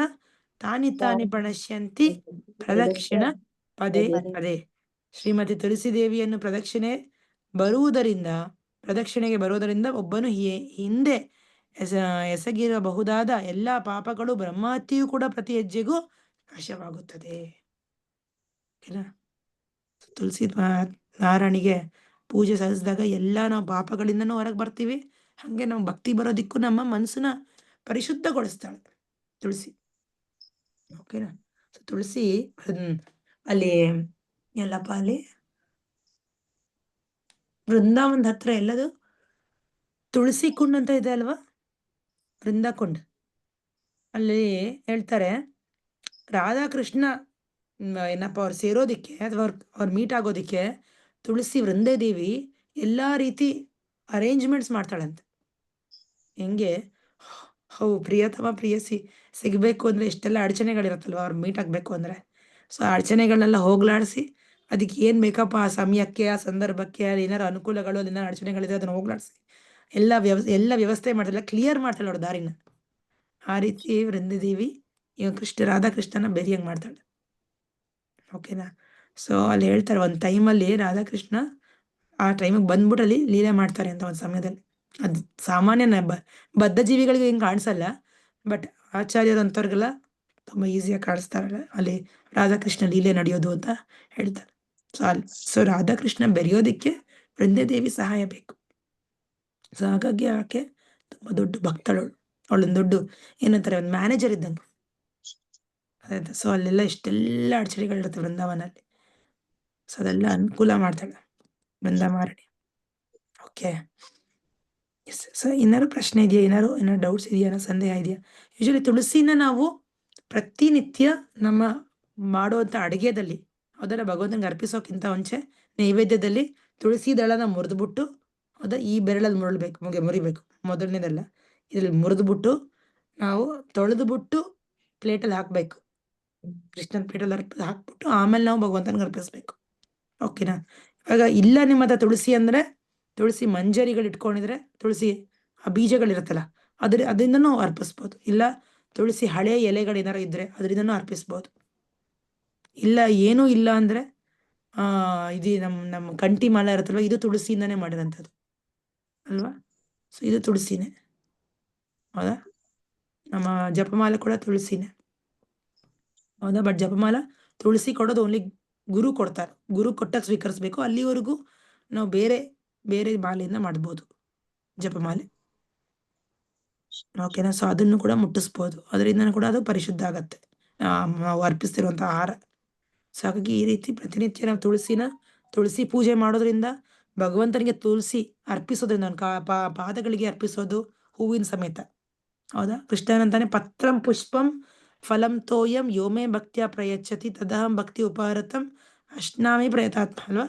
ತಾನಿ ತಾನಿ ಪ್ರಣಶ್ಯಂತಿ ಪ್ರದಕ್ಷಿಣ ಪದೇ ಪದೇ. ಶ್ರೀಮತಿ ತುಳಸಿ ದೇವಿಯನ್ನು ಪ್ರದಕ್ಷಿಣೆಗೆ ಬರುವುದರಿಂದ ಒಬ್ಬನು ಹಿಂದೆ ಎಸಗಿರಬಹುದಾದ ಎಲ್ಲಾ ಪಾಪಗಳು, ಬ್ರಹ್ಮಹತ್ಯೆಯೂ ಕೂಡ ಪ್ರತಿ ಹೆಜ್ಜೆಗೂ ನಾಶವಾಗುತ್ತದೆ. ಓಕೆನಾ? ತುಳಸಿ ನಾರಾಯಣಿಗೆ ಪೂಜೆ ಸಲ್ಲಿಸಿದಾಗ ಎಲ್ಲ ನಾವು ಪಾಪಗಳಿಂದನೂ ಹೊರಗೆ ಬರ್ತೀವಿ. ಹಾಗೆ ನಾವು ಭಕ್ತಿ ಬರೋದಿಕ್ಕೂ ನಮ್ಮ ಮನಸ್ಸನ್ನ ಪರಿಶುದ್ಧಗೊಳಿಸ್ತಾಳೆ ತುಳಸಿ. ಓಕೆನಾ? ಸೊ ತುಳಸಿ ಅಲ್ಲಿ ಎಲ್ಲಪ್ಪ, ಅಲ್ಲಿ ವೃಂದಾವನದ ಹತ್ರ ಎಲ್ಲದು ತುಳಸಿ ಕುಂಡ್ ಅಂತ ಇದೆ ಅಲ್ವಾ, ವೃಂದಾಕುಂಡ್. ಅಲ್ಲಿ ಹೇಳ್ತಾರೆ ರಾಧಾಕೃಷ್ಣ ಏನಪ್ಪ ಅವ್ರು ಸೇರೋದಿಕ್ಕೆ ಅಥವಾ ಅವ್ರು ಮೀಟ್ ಆಗೋದಿಕ್ಕೆ ತುಳಸಿ ವೃಂದೇ ದೇವಿ ಎಲ್ಲಾ ರೀತಿ ಅರೇಂಜ್ಮೆಂಟ್ಸ್ ಮಾಡ್ತಾಳಂತೆ. ಹೆಂಗೆ ಪ್ರಿಯತಮ ಪ್ರಿಯಸಿ ಸಿಗ್ಬೇಕು ಅಂದ್ರೆ ಎಷ್ಟೆಲ್ಲ ಅಡಚಣೆಗಳಿರತ್ತಲ್ವ ಅವ್ರು ಮೀಟ್ ಆಗ್ಬೇಕು ಅಂದ್ರೆ. ಸೊ ಆ ಅಡಚಣೆಗಳನ್ನೆಲ್ಲ ಹೋಗ್ಲಾಡಿಸಿ ಅದಕ್ಕೆ ಏನ್ ಬೇಕಪ್ಪ ಆ ಸಮಯಕ್ಕೆ, ಆ ಸಂದರ್ಭಕ್ಕೆ, ಅಲ್ಲಿ ಏನಾರು ಅನುಕೂಲಗಳು, ಅಲ್ಲಿ ಏನಾರು ಅಡಚಣೆಗಳಿದೆ ಅದನ್ನ ಹೋಗ್ಲಾಡಿಸಿ ಎಲ್ಲ ವ್ಯವಸ್ಥೆ ಮಾಡ್ತಾಳೆ, ಕ್ಲಿಯರ್ ಮಾಡ್ತಾಳೆ ಅವ್ರ ದಾರಿನ. ಆ ರೀತಿ ವೃಂದದೇವಿ ರಾಧಾಕೃಷ್ಣನ ಬೆರಿಯಂಗ್ ಮಾಡ್ತಾಳೆ. ಓಕೆನಾ? ಸೊ ಅಲ್ಲಿ ಹೇಳ್ತಾರೆ ಒಂದು ಟೈಮಲ್ಲಿ ರಾಧಾಕೃಷ್ಣ ಆ ಟೈಮಿಗೆ ಬಂದ್ಬಿಟ್ಟು ಅಲ್ಲಿ ಲೀಲೆ ಮಾಡ್ತಾರೆ ಅಂತ ಒಂದು ಸಮಯದಲ್ಲಿ. ಅದು ಸಾಮಾನ್ಯ ಬದ್ಧ ಜೀವಿಗಳಿಗೆ ಹಿಂಗೆ ಕಾಣಿಸಲ್ಲ, ಬಟ್ ಆಚಾರ್ಯರು ಅಂಥವ್ರಿಗೆಲ್ಲ ತುಂಬ ಈಸಿಯಾಗಿ ಕಾಣಿಸ್ತಾರಲ್ಲ, ಅಲ್ಲಿ ರಾಧಾಕೃಷ್ಣ ಲೀಲೆ ನಡೆಯೋದು ಅಂತ ಹೇಳ್ತಾರೆ. ಸೊ ರಾಧಾಕೃಷ್ಣ ಬೆರೆಯೋದಕ್ಕೆ ವೃಂದದೇವಿ ಸಹಾಯ ಬೇಕು. ಸೊ ಹಾಗಾಗಿ ಆಕೆ ತುಂಬ ದೊಡ್ಡ ಭಕ್ತಳವಳು. ಅವಳೊಂದು ದೊಡ್ಡ ಏನಂತಾರೆ, ಒಂದು ಮ್ಯಾನೇಜರ್ ಇದ್ದಂಗೆ. ಅದಾಯ್ತಾ? ಸೊ ಅಲ್ಲೆಲ್ಲ ಇಷ್ಟೆಲ್ಲ ಅಡಚಣೆಗಳಿರುತ್ತೆ ವೃಂದಾವನಲ್ಲಿ. ಸೊ ಅದೆಲ್ಲ ಅನುಕೂಲ ಮಾಡ್ತಾಳೆ ಬೃಂದಾಮಾರಣಿ. Okay, S. ಸೊ ಏನಾದ್ರು ಪ್ರಶ್ನೆ ಇದೆಯಾ? ಏನಾದ್ರು ಡೌಟ್ಸ್ ಇದೆಯಾ? ಏನೋ ಸಂದೇಹ ಇದೆಯಾ? ಯೂಶಲಿ ತುಳಸಿನ ನಾವು ಪ್ರತಿನಿತ್ಯ ನಮ್ಮ ಮಾಡುವಂಥ ಅಡುಗೆದಲ್ಲಿ ಅದರ ಭಗವಂತನಿಗೆ ಅರ್ಪಿಸೋಕ್ಕಿಂತ ಮುಂಚೆ ನೈವೇದ್ಯದಲ್ಲಿ ತುಳಸಿ ದಳನ ಮುರಿದ್ಬಿಟ್ಟು, ಹೌದಾ, ಈ ಬೆರಳಲ್ಲಿ ಮುರಿಬೇಕು. ಮೊದಲನೇದಲ್ಲ, ಇದ್ರಲ್ಲಿ ಮುರಿದ್ಬಿಟ್ಟು ನಾವು ತೊಳೆದ್ಬಿಟ್ಟು ಪ್ಲೇಟಲ್ಲಿ ಹಾಕಬೇಕು. ಕೃಷ್ಣನ ಪ್ಲೇಟಲ್ಲಿ ಹಾಕ್ಬಿಟ್ಟು ಆಮೇಲೆ ನಾವು ಭಗವಂತನಿಗೆ ಅರ್ಪಿಸ್ಬೇಕು. ಓಕೆನಾ? ಇವಾಗ ಇಲ್ಲ ನಿಮ್ಮ ಹತ್ರ ತುಳಸಿ ಅಂದರೆ, ತುಳಸಿ ಮಂಜರಿಗಳು ಇಟ್ಕೊಂಡಿದ್ರೆ, ತುಳಸಿ ಆ ಬೀಜಗಳಿರುತ್ತಲ್ಲ ಅದರಿಂದ ನಾವು ಅರ್ಪಿಸ್ಬೋದು. ಇಲ್ಲ ತುಳಸಿ ಹಳೆ ಎಲೆಗಳು ಏನಾರು ಇದ್ರೆ ಅದರಿಂದನೂ ಅರ್ಪಿಸ್ಬೋದು. ಇಲ್ಲ ಏನೂ ಇಲ್ಲ ಅಂದರೆ ಇದು ನಮ್ಮ ಕಂಠಿ ಮಾಲೆ ಇರುತ್ತಲ್ವ, ಇದು ತುಳಸಿಯಿಂದನೇ ಮಾಡಿರೋಂಥದ್ದು ಅಲ್ವಾ? ಸೊ ಇದು ತುಳಸಿನೇ, ಹೌದಾ? ನಮ್ಮ ಜಪಮಾಲೆ ಕೂಡ ತುಳಸಿನೇ, ಹೌದಾ? ಬಟ್ ಜಪಮಾಲ ತುಳಸಿ ಕೊಡೋದು ಓನ್ಲಿ ಗುರು ಕೊಡ್ತಾರೆ. ಗುರು ಕೊಟ್ಟಾಗ ಸ್ವೀಕರಿಸ್ಬೇಕು. ಅಲ್ಲಿವರೆಗೂ ನಾವು ಬೇರೆ ಬೇರೆ ಮಾಲೆಯಿಂದ ಮಾಡ್ಬೋದು ಜಪಮಾಲೆ. ಓಕೆನಾ? ಸೊ ಅದನ್ನು ಕೂಡ ಮುಟ್ಟಿಸ್ಬೋದು. ಅದರಿಂದ ಕೂಡ ಅದು ಪರಿಶುದ್ಧ ಆಗತ್ತೆ, ನಾವು ಅರ್ಪಿಸ್ತಿರುವಂಥ ಆಹಾರ. ಸೊ ಹಾಗಾಗಿ ಈ ರೀತಿ ಪ್ರತಿನಿತ್ಯ ನಾವು ತುಳಸಿ ಪೂಜೆ ಮಾಡೋದ್ರಿಂದ, ಭಗವಂತನಿಗೆ ತುಳಸಿ ಅರ್ಪಿಸೋದ್ರಿಂದ, ಪಾದಗಳಿಗೆ ಅರ್ಪಿಸೋದು ಹೂವಿನ ಸಮೇತ, ಹೌದಾ? ಕೃಷ್ಣನಂತಾನೆ ಪತ್ರಂ ಪುಷ್ಪಂ ಫಲಂ ತೋಯಂ ಯೋಮೇ ಭಕ್ತಿಯ ಪ್ರಯಚ್ಛತಿ ತದಹಂ ಭಕ್ತಿ ಉಪಹರತಂ ಅಶ್ನಾಮಿ ಪ್ರಯತಾತ್ಮ ಅಲ್ವಾ?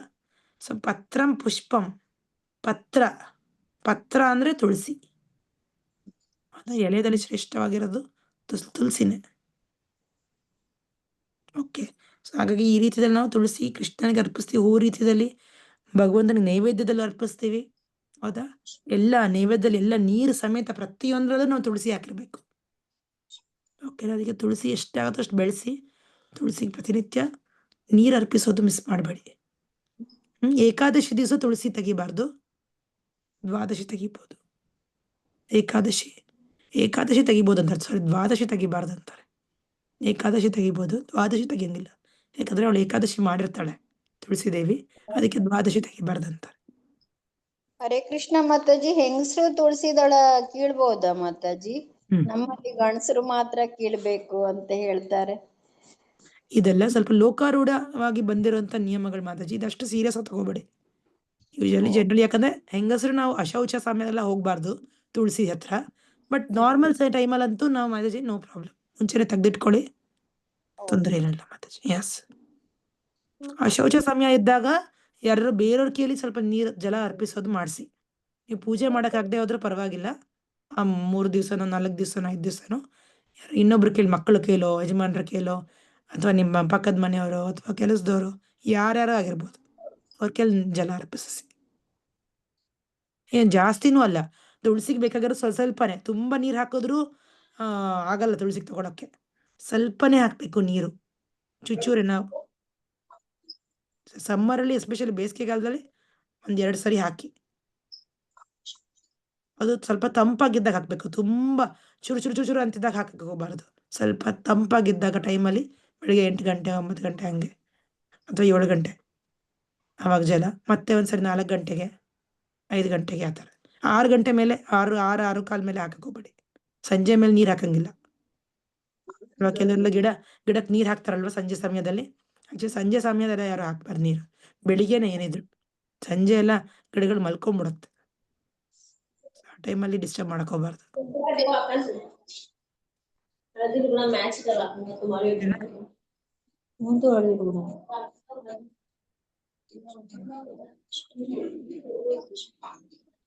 ಸೊ ಪತ್ರಂ ಪುಷ್ಪಂ, ಪತ್ರ ಅಂದ್ರೆ ತುಳಸಿ, ಹೌದಾ? ಎಲೆಯಲ್ಲಿ ಶ್ರೇಷ್ಠವಾಗಿರೋದು ತುಳಸಿನೇ. ಓಕೆ, ಸೊ ಹಾಗಾಗಿ ಈ ರೀತಿಯಲ್ಲಿ ನಾವು ತುಳಸಿ ಕೃಷ್ಣನಿಗೆ ಅರ್ಪಿಸ್ತೀವಿ. ಹೂ ರೀತಿಯಲ್ಲಿ ಭಗವಂತನಿಗೆ ನೈವೇದ್ಯದಲ್ಲಿ ಅರ್ಪಿಸ್ತೀವಿ, ಹೌದಾ? ಎಲ್ಲ ನೈವೇದ್ಯದಲ್ಲಿ ಎಲ್ಲ ನೀರು ಸಮೇತ ಪ್ರತಿಯೊಂದರಲ್ಲೂ ನಾವು ತುಳಸಿ ಹಾಕಿರ್ಬೇಕು. ಓಕೆ, ಅದಕ್ಕೆ ತುಳಸಿ ಎಷ್ಟಾಗುತ್ತೋ ಅಷ್ಟು ಬೆಳೆಸಿ ತುಳಸಿಗೆ ಪ್ರತಿನಿತ್ಯ ನೀರು ಅರ್ಪಿಸೋದು ಮಿಸ್ ಮಾಡಬೇಡಿ. ಏಕಾದಶಿ ದಿವಸ ತುಳಸಿ ತೆಗಿಬಾರ್ದು, ದ್ವಾದಶಿ ತೆಗಿಬೋದು. ಏಕಾದಶಿ ತೆಗಿಬೋದು ಅಂತಾರೆ, ಸಾರಿ, ದ್ವಾದಶಿ ತೆಗಿಬಾರ್ದು ಅಂತಾರೆ. ಏಕಾದಶಿ ತೆಗಿಬೋದು, ದ್ವಾದಶಿ ತೆಗಿಯಂಗಿಲ್ಲ. ಯಾಕಂದ್ರೆ ಅವಳು ಏಕಾದಶಿ ಮಾಡಿರ್ತಾಳೆ ತುಳಸಿ ದೇವಿ, ಅದಕ್ಕೆ ದ್ವಾದಶಿ ತೆಗಿಬಾರ್ದು ಅಂತಾರೆ. ಹರೇ ಕೃಷ್ಣ ಮಾತಾಜಿ. ಹೆಂಗಸರು ತುಳಸಿ ದಳ ಕೀಳ್ಬೋದಾ ಮಾತಾಜಿ? ನಮ್ಮಲ್ಲಿ ಗಂಡಸರು ಮಾತ್ರ ಕೀಳ್ಬೇಕು ಅಂತ ಹೇಳ್ತಾರೆ. ಇದೆಲ್ಲ ಸ್ವಲ್ಪ ಲೋಕಾರೂಢವಾಗಿ ಬಂದಿರುವಂತ ನಿಯಮಗಳು ಮಾತಾಜಿ, ಇದಷ್ಟು ಸೀರಿಯಸ್ ಆಗಿ ತಗೋಬೇಡಿ. ಯೂಶಲಿ ಜನರಲಿ, ಯಾಕಂದ್ರೆ ಹೆಂಗಸರು ನಾವು ಅಶೌಚ ಸಮಯದಲ್ಲ ಹೋಗ್ಬಾರ್ದು ತುಳಸಿ ಹತ್ರ. ಬಟ್ ನಾರ್ಮಲ್ ಟೈಮಲ್ಲಂತೂ ನಾವು ಮಾತಾಜಿ ನೋ ಪ್ರಾಬ್ಲಮ್, ಮುಂಚೆನೆ ತೆಗ್ದಿಟ್ಕೊಳ್ಳಿ, ತೊಂದರೆ ಏನಿಲ್ಲ ಮಾತಾಜಿ. ಎಸ್, ಅಶೌಚ ಸಮಯ ಇದ್ದಾಗ ಯಾರು ಬೇರೆಯವ್ರ ಕೇಳಿ ಸ್ವಲ್ಪ ನೀರು ಜಲ ಅರ್ಪಿಸೋದು ಮಾಡಿಸಿ. ನೀವು ಪೂಜೆ ಮಾಡೋಕ್ಕಾಗದೆ ಹೋದ್ರೂ ಪರವಾಗಿಲ್ಲ, ಆ 3 ದಿವಸನೋ 4 ದಿವಸನೋ 5 ದಿವಸನೋ ಇನ್ನೊಬ್ರು ಕೇಳಿ, ಮಕ್ಕಳು ಕೇಳೋ, ಯಜಮಾನ್ರ ಕೇಳೋ, ಅಥವಾ ನಿಮ್ಮ ಪಕ್ಕದ ಮನೆಯವರು ಅಥವಾ ಕೆಲಸದವರು ಯಾರ್ಯಾರೋ ಆಗಿರ್ಬೋದು, ಅವ್ರ ಕೇಳಿ ಜಲ ಅರ್ಪಿಸಿ. ಏನ್ ಜಾಸ್ತಿನೂ ಅಲ್ಲ, ತುಳಸಿಗೆ ಬೇಕಾಗಿರೋ ಸ್ವಲ್ಪನೇ. ತುಂಬಾ ನೀರು ಹಾಕಿದ್ರು ಆಗಲ್ಲ ತುಳಸಿಗೆ ತಗೊಳಕ್ಕೆ, ಸ್ವಲ್ಪನೇ ಹಾಕ್ಬೇಕು ನೀರು, ಚುಚ್ಚೂರೆ. ನಾವು ಸಮ್ಮರಲ್ಲಿ ಎಸ್ಪೆಷಲಿ ಬೇಸಿಗೆಗಾಲದಲ್ಲಿ 1-2 ಸರಿ ಹಾಕಿ, ಅದು ಸ್ವಲ್ಪ ತಂಪಾಗಿದ್ದಾಗ ಹಾಕಬೇಕು. ತುಂಬ ಚುರು ಅಂತಿದ್ದಾಗ ಹಾಕಕ್ಕೆ ಹೋಗಬಾರ್ದು. ಸ್ವಲ್ಪ ತಂಪಾಗಿದ್ದಾಗ ಟೈಮಲ್ಲಿ ಬೆಳಿಗ್ಗೆ 8 ಗಂಟೆ 9 ಗಂಟೆ ಹಂಗೆ, ಅಥವಾ 7 ಗಂಟೆ ಆವಾಗ ಜಲ, ಮತ್ತೆ ಒಂದ್ಸರಿ 4 ಗಂಟೆಗೆ 5 ಗಂಟೆಗೆ, ಆ ಥರ. 6 ಗಂಟೆ ಮೇಲೆ 6 ಕಾಲ ಮೇಲೆ ಹಾಕಕ್ಕೆ ಹೋಗ್ಬೇಡಿ. ಸಂಜೆ ಮೇಲೆ ನೀರು ಹಾಕಂಗಿಲ್ಲ ಅಲ್ವಾ? ಕೆಲವೆಲ್ಲ ಗಿಡಕ್ಕೆ ನೀರು ಹಾಕ್ತಾರಲ್ವ ಸಂಜೆ ಸಮಯದಲ್ಲಿ. ಆಕ್ಚುಲಿ ಸಂಜೆ ಸಮಯದಲ್ಲಿ ಯಾರು ಹಾಕ್ಬಾರ್ದು ನೀರು, ಬೆಳಿಗ್ಗೆನೆ ಏನಿದ್ರು. ಸಂಜೆ ಎಲ್ಲ ಗಿಡಗಳು ಮಲ್ಕೊಂಡ್ಬಿಡುತ್ತೆ, ಆ ಟೈಮಲ್ಲಿ ಡಿಸ್ಟರ್ಬ್ ಮಾಡಕ್ ಹೋಗ್ಬಾರ್ದು.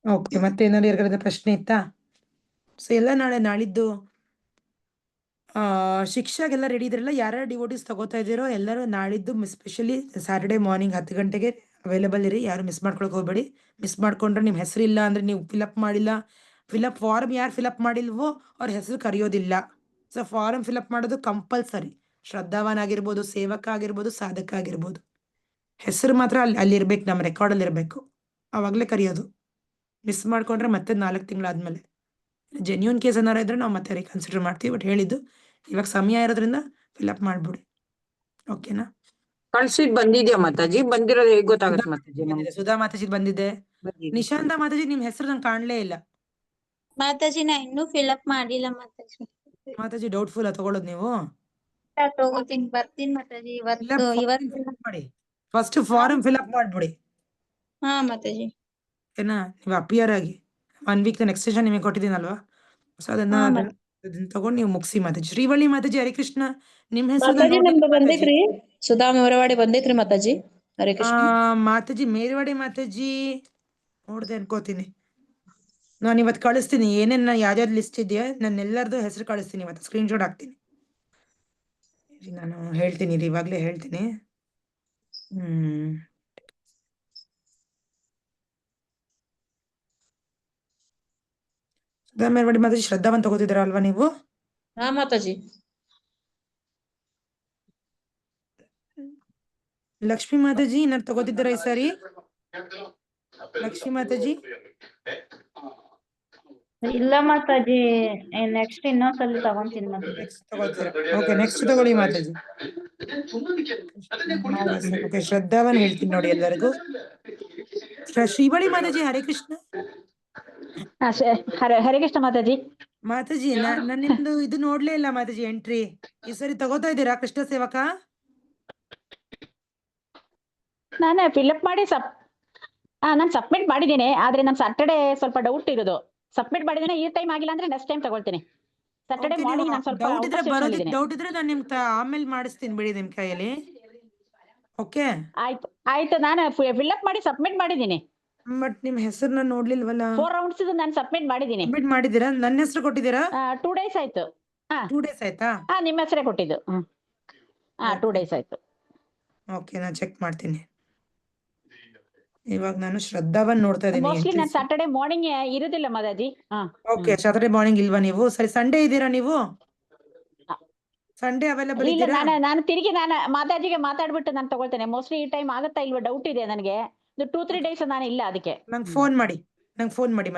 ಓಕೆ, ಮತ್ತೆ ಏನಾದ್ರು ಯಾರಿಗಾದ ಪ್ರಶ್ನೆ ಇತ್ತಾ? ಸೊ ಎಲ್ಲ ನಾಳಿದ್ದು ಶಿಕ್ಷಾಗೆಲ್ಲ ರೆಡಿ ಇದ್ರಲ್ಲ, ಯಾರ್ಯಾರು ಡಿವೋಟೀಸ್ ತಗೋತಾ ಇದ್ದೀರೋ ಎಲ್ಲರೂ ನಾಳಿದ್ದು ಸ್ಪೆಷಲಿ ಸ್ಯಾಟರ್ಡೆ ಮಾರ್ನಿಂಗ್ 10 ಗಂಟೆಗೆ ಅವೈಲೇಬಲ್ ಇರಿ. ಯಾರು ಮಿಸ್ ಮಾಡ್ಕೊಳಕ್ ಹೋಗ್ಬೇಡಿ. ಮಿಸ್ ಮಾಡ್ಕೊಂಡ್ರೆ ನಿಮ್ಮ ಹೆಸರು ಇಲ್ಲ ಅಂದ್ರೆ, ನೀವು ಫಿಲಪ್ ಮಾಡಿಲ್ಲ, ಫಾರ್ಮ್ ಯಾರು ಫಿಲಪ್ ಮಾಡಿಲ್ವೋ ಅವ್ರ ಹೆಸರು ಕರೆಯೋದಿಲ್ಲ. ಸೊ ಫಾರಮ್ ಫಿಲಪ್ ಮಾಡೋದು ಕಂಪಲ್ಸರಿ. ಶ್ರದ್ಧಾವಾನ್ ಆಗಿರ್ಬೋದು, ಸೇವಕ ಆಗಿರ್ಬೋದು, ಸಾಧಕ ಆಗಿರ್ಬೋದು, ಹೆಸರು ಮಾತ್ರ ಅಲ್ಲಿ ಇರ್ಬೇಕು, ನಮ್ಮ ರೆಕಾರ್ಡಲ್ಲಿ ಇರಬೇಕು, ಆವಾಗಲೇ ಕರೆಯೋದು. ಮಿಸ್ ಮಾಡ್ಕೊಂಡ್ರೆ ಮತ್ತೆ 4 ತಿಂಗಳಾದ್ಮೇಲೆ ಜೆನ್ಯೂನ್ ಕೇಸ್ ಏನಾರ ಇದ್ರೆ ನಾವು ಮತ್ತೆ ರೀಕನ್ಸಿಡರ್ ಮಾಡ್ತೀವಿ. ಬಟ್ ಹೇಳಿದ್ದು ಇವಾಗ ಸಮಯ ಇರೋದ್ರಿಂದ ಫಿಲ್ಅಪ್ ಮಾಡ್ಬಿಡಿ. ಓಕೆನಾ? ಕಳ್ಸಿದ್ ಬಂದಿದ್ಯಾ ಮಾತಾಜಿ? ಬಂದಿರೋದು ಹೇಗ್ ಗೊತ್ತಾಗತ್ತೆ ಮಾತಾಜಿ ನಮ್ಗೆ? ಬಂದಿದೆ, ಸುಧಾ ಮಾತಾಜಿ ಬಂದಿದೆ. ಬಂದಿದೆ. ನಿಶಾಂತ ಮಾತಾಜಿ ನಿಮ್ ಹೆಸರು ನಂಗೆ ಕಾಣ್ಲೇ ಇಲ್ಲ. ಮಾತಾಜಿ ನಾ ಇನ್ನೂ ಫಿಲ್ಅಪ್ ಮಾಡಿಲ್ಲ ಮಾತಾಜಿ. ಮಾತಾಜಿ ಡೌಟ್ಫುಲ್ ತಗೊಳ್ಳೋದು ನೀವು? ತಗೋತೀನಿ, ಬರ್ತೀನಿ ಮಾತಾಜಿ. ಇವತ್ತು ಮಾಡಿ ಫಸ್ಟ್ ಫಾರಂ ಫಿಲ್ಅಪ್ ಮಾಡ್ಬಿಡಿ. ಹಾ ಮಾತಾಜಿ. ಓಕೆನಾ? ನೀವು ಅಪಿಯರ್ ಆಗಿ 1 ವೀಕ್ ಎಕ್ಸ್ಟೆನ್ಷನ್ ನಿಮಗೆ ಕೊಟ್ಟಿದ್ದೀನಲ್ವಾ, ಸೊ ಅದನ್ನ ತಗೊಂಡು ನೀವು ಮುಗಿಸಿ ಮಾತಾಜಿ. ಶ್ರೀವಳ್ಳಿ ಮಾತಾಜಿ, ಹರಿಕೃಷ್ಣ ನಿಮ್ ಹೆಸರು ಮಾತಾಜಿ ನಮ್ದು ಬಂದೈತ್ರಿ. ಸುಧಾ ಮೇರವಾಡಿ ಬಂದೈತ್ರಿ ಮಾತಾಜಿ. ಹರೇ ಕೃಷ್ಣ. ಮಾತಾಜಿ ಮೇಲ್ವಾಡಿ ಮಾತಾಜಿ ನೋಡ್ದೆ ಅನ್ಕೋತೀನಿ. ನಾನು ಇವತ್ತು ಕಳಿಸ್ತೀನಿ ಏನೇನು ಯಾವ್ಯಾವ್ದು ಲಿಸ್ಟ್ ಇದೆಯಾ, ನಾನು ಎಲ್ಲರದು ಹೆಸರು ಕಳಿಸ್ತೀನಿ ಇವತ್ತು, ಸ್ಕ್ರೀನ್ಶಾಟ್ ಹಾಕ್ತೀನಿ. ನಾನು ಹೇಳ್ತೀನಿ ಇವಾಗಲೇ ಹೇಳ್ತೀನಿ. ಸುಧಾ ಮೇಲ್ವಾಡಿ ಮಾತಾಜಿ ಶ್ರದ್ಧಾವನ್ ತಗೋತಿದ್ದೀರಾ ಅಲ್ವಾ ನೀವು? ಹಾ ಮಾತಾಜಿ. ಲಕ್ಷ್ಮೀ ಮಾತಾಜಿ ಏನಾರು ತಗೋತಿದ್ದೀರಾ ಈ ಸಾರಿ? ಲಕ್ಷ್ಮೀ ಮಾತಾಜಿ ಇಲ್ಲ ಮಾತಾಜಿ, ನೆಕ್ಸ್ಟ್ ಇನ್ನೊಂದ್ಸಲ ತಗೊಂತೀನಿ ಮಾತಾಜಿ. ನೆಕ್ಸ್ಟ್ ತಗೋತೀರಾ? ಓಕೆ, ನೆಕ್ಸ್ಟ್ ತಗೊಳ್ಳಿ ಮಾತಾಜಿ. ಓಕೆ, ಶ್ರದ್ಧಾವನ್ ಹೇಳ್ತೀನಿ ನೋಡಿ ಎಲ್ಲರಿಗೂ. ಶ್ರೀವಳ್ಳಿ ಮಾತಾಜಿ, ಹರೇ ಕೃಷ್ಣ. ಹರೇ ಕೃಷ್ಣ ಮಾತಾಜಿ. ಮಾತಾಜಿ ನಾನು ನಿಮ್ದು ಇದು ನೋಡ್ಲೇ ಇಲ್ಲ ಮಾತಾಜಿ, ಎಂಟ್ರಿ. ಈ ಸರಿ ತಗೋತಾ ಇದ್ದೀರಾ ಕೃಷ್ಣ ಸೇವಕ? ನಾನು ಫಿಲ್ಅಪ್ ಮಾಡಿ ನಾನು ಸಬ್ಮಿಟ್ ಮಾಡಿದ್ದೀನಿ. ಆದ್ರೆ ನಾನು ಸಾಟರ್ಡೆ ಸ್ವಲ್ಪ ಡೌಟ್ ಇರೋದು. ಸಬ್ಮಿಟ್ ಮಾಡಿದ್ದೀನಿ, ಈ ಟೈಮ್ ಆಗಿಲ್ಲ ಅಂದ್ರೆ ನೆಕ್ಸ್ಟ್ ಟೈಮ್ ತಗೊಳ್ತೀನಿ. ಸಾಟರ್ಡೆ ಮಾರ್ನಿಂಗ್ ನಾನು ಸ್ವಲ್ಪ ಡೌಟ್ ಇದ್ರೆ ನಾನು ನಿಮ್ ಆಮೇಲೆ ಮಾಡಿಸ್ತೀನಿ ಬಿಡಿ ನಿಮ್ ಕೈಯಲ್ಲಿ. ಓಕೆ ಆಯ್ತು. ನಾನು ಫಿಲ್ಅಪ್ ಮಾಡಿ ಸಬ್ಮಿಟ್ ಮಾಡಿದ್ದೀನಿ. ಬಟ್ ನಿಮ್ ಹೆಸರನ್ನ ನೋಡ್ಲಿಲ್ವಲ್ಲ. 4 ರೌಂಡ್ಸ್ ನಾನು ಸಬ್ಮಿಟ್ ಮಾಡಿದ್ದೀನಿ. ಸಬ್ಮಿಟ್ ಮಾಡಿದ್ದೀರಾ? ನನ್ನ ಹೆಸರು ಕೊಟ್ಟಿದ್ದೀರಾ? 2 ಡೇಸ್ ಆಯ್ತು. 2 ಡೇಸ್ ಆಯ್ತಾ? ನಿಮ್ಮ ಹೆಸರೇ ಕೊಟ್ಟಿದ್ದು. 2 ಡೇಸ್ ಆಯ್ತು. ಓಕೆ, ನಾನು ಚೆಕ್ ಮಾಡ್ತೀನಿ. ಇವಾಗ ನಾನು ಶ್ರದ್ಧಾವನ್ ನೋಡ್ತಾ ಇದ್ದೀನಿ. ಮೋಸ್ಟ್ಲಿ ನಾನು ಸಾಟರ್ಡೆ ಮಾರ್ನಿಂಗ್ ಇರುದಿಲ್ಲ ಮಾತಾಜಿ. ಓಕೆ, ಸಾಟರ್ಡೆ ಮಾರ್ನಿಂಗ್ ಇಲ್ವಾ ನೀವು? ಸರಿ, ಸಂಡೇ ಇದ್ದೀರಾ ನೀವು? ಸಂಡೇ ಅವೈಲೇಬಲ್ ಇಲ್ಲ, ಇದ್ದೀರಾ? ನಾನು ತಿರುಗಿ ಮಾತಾಜಿಗೆ ಮಾತಾಡ್ಬಿಟ್ಟು ನಾನು ತಗೊಳ್ತೇನೆ. ಮೋಸ್ಟ್ಲಿ ಈ ಟೈಮ್ ಆಗುತ್ತಾ ಇಲ್ವಾ ಡೌಟ್ ಇದೆ ನನಗೆ. 2-3 ಡೇಸ್ ನಾನು ಇಲ್ಲ, ಅದಕ್ಕೆ ನಂಗೆ ಫೋನ್ ಮಾಡಿ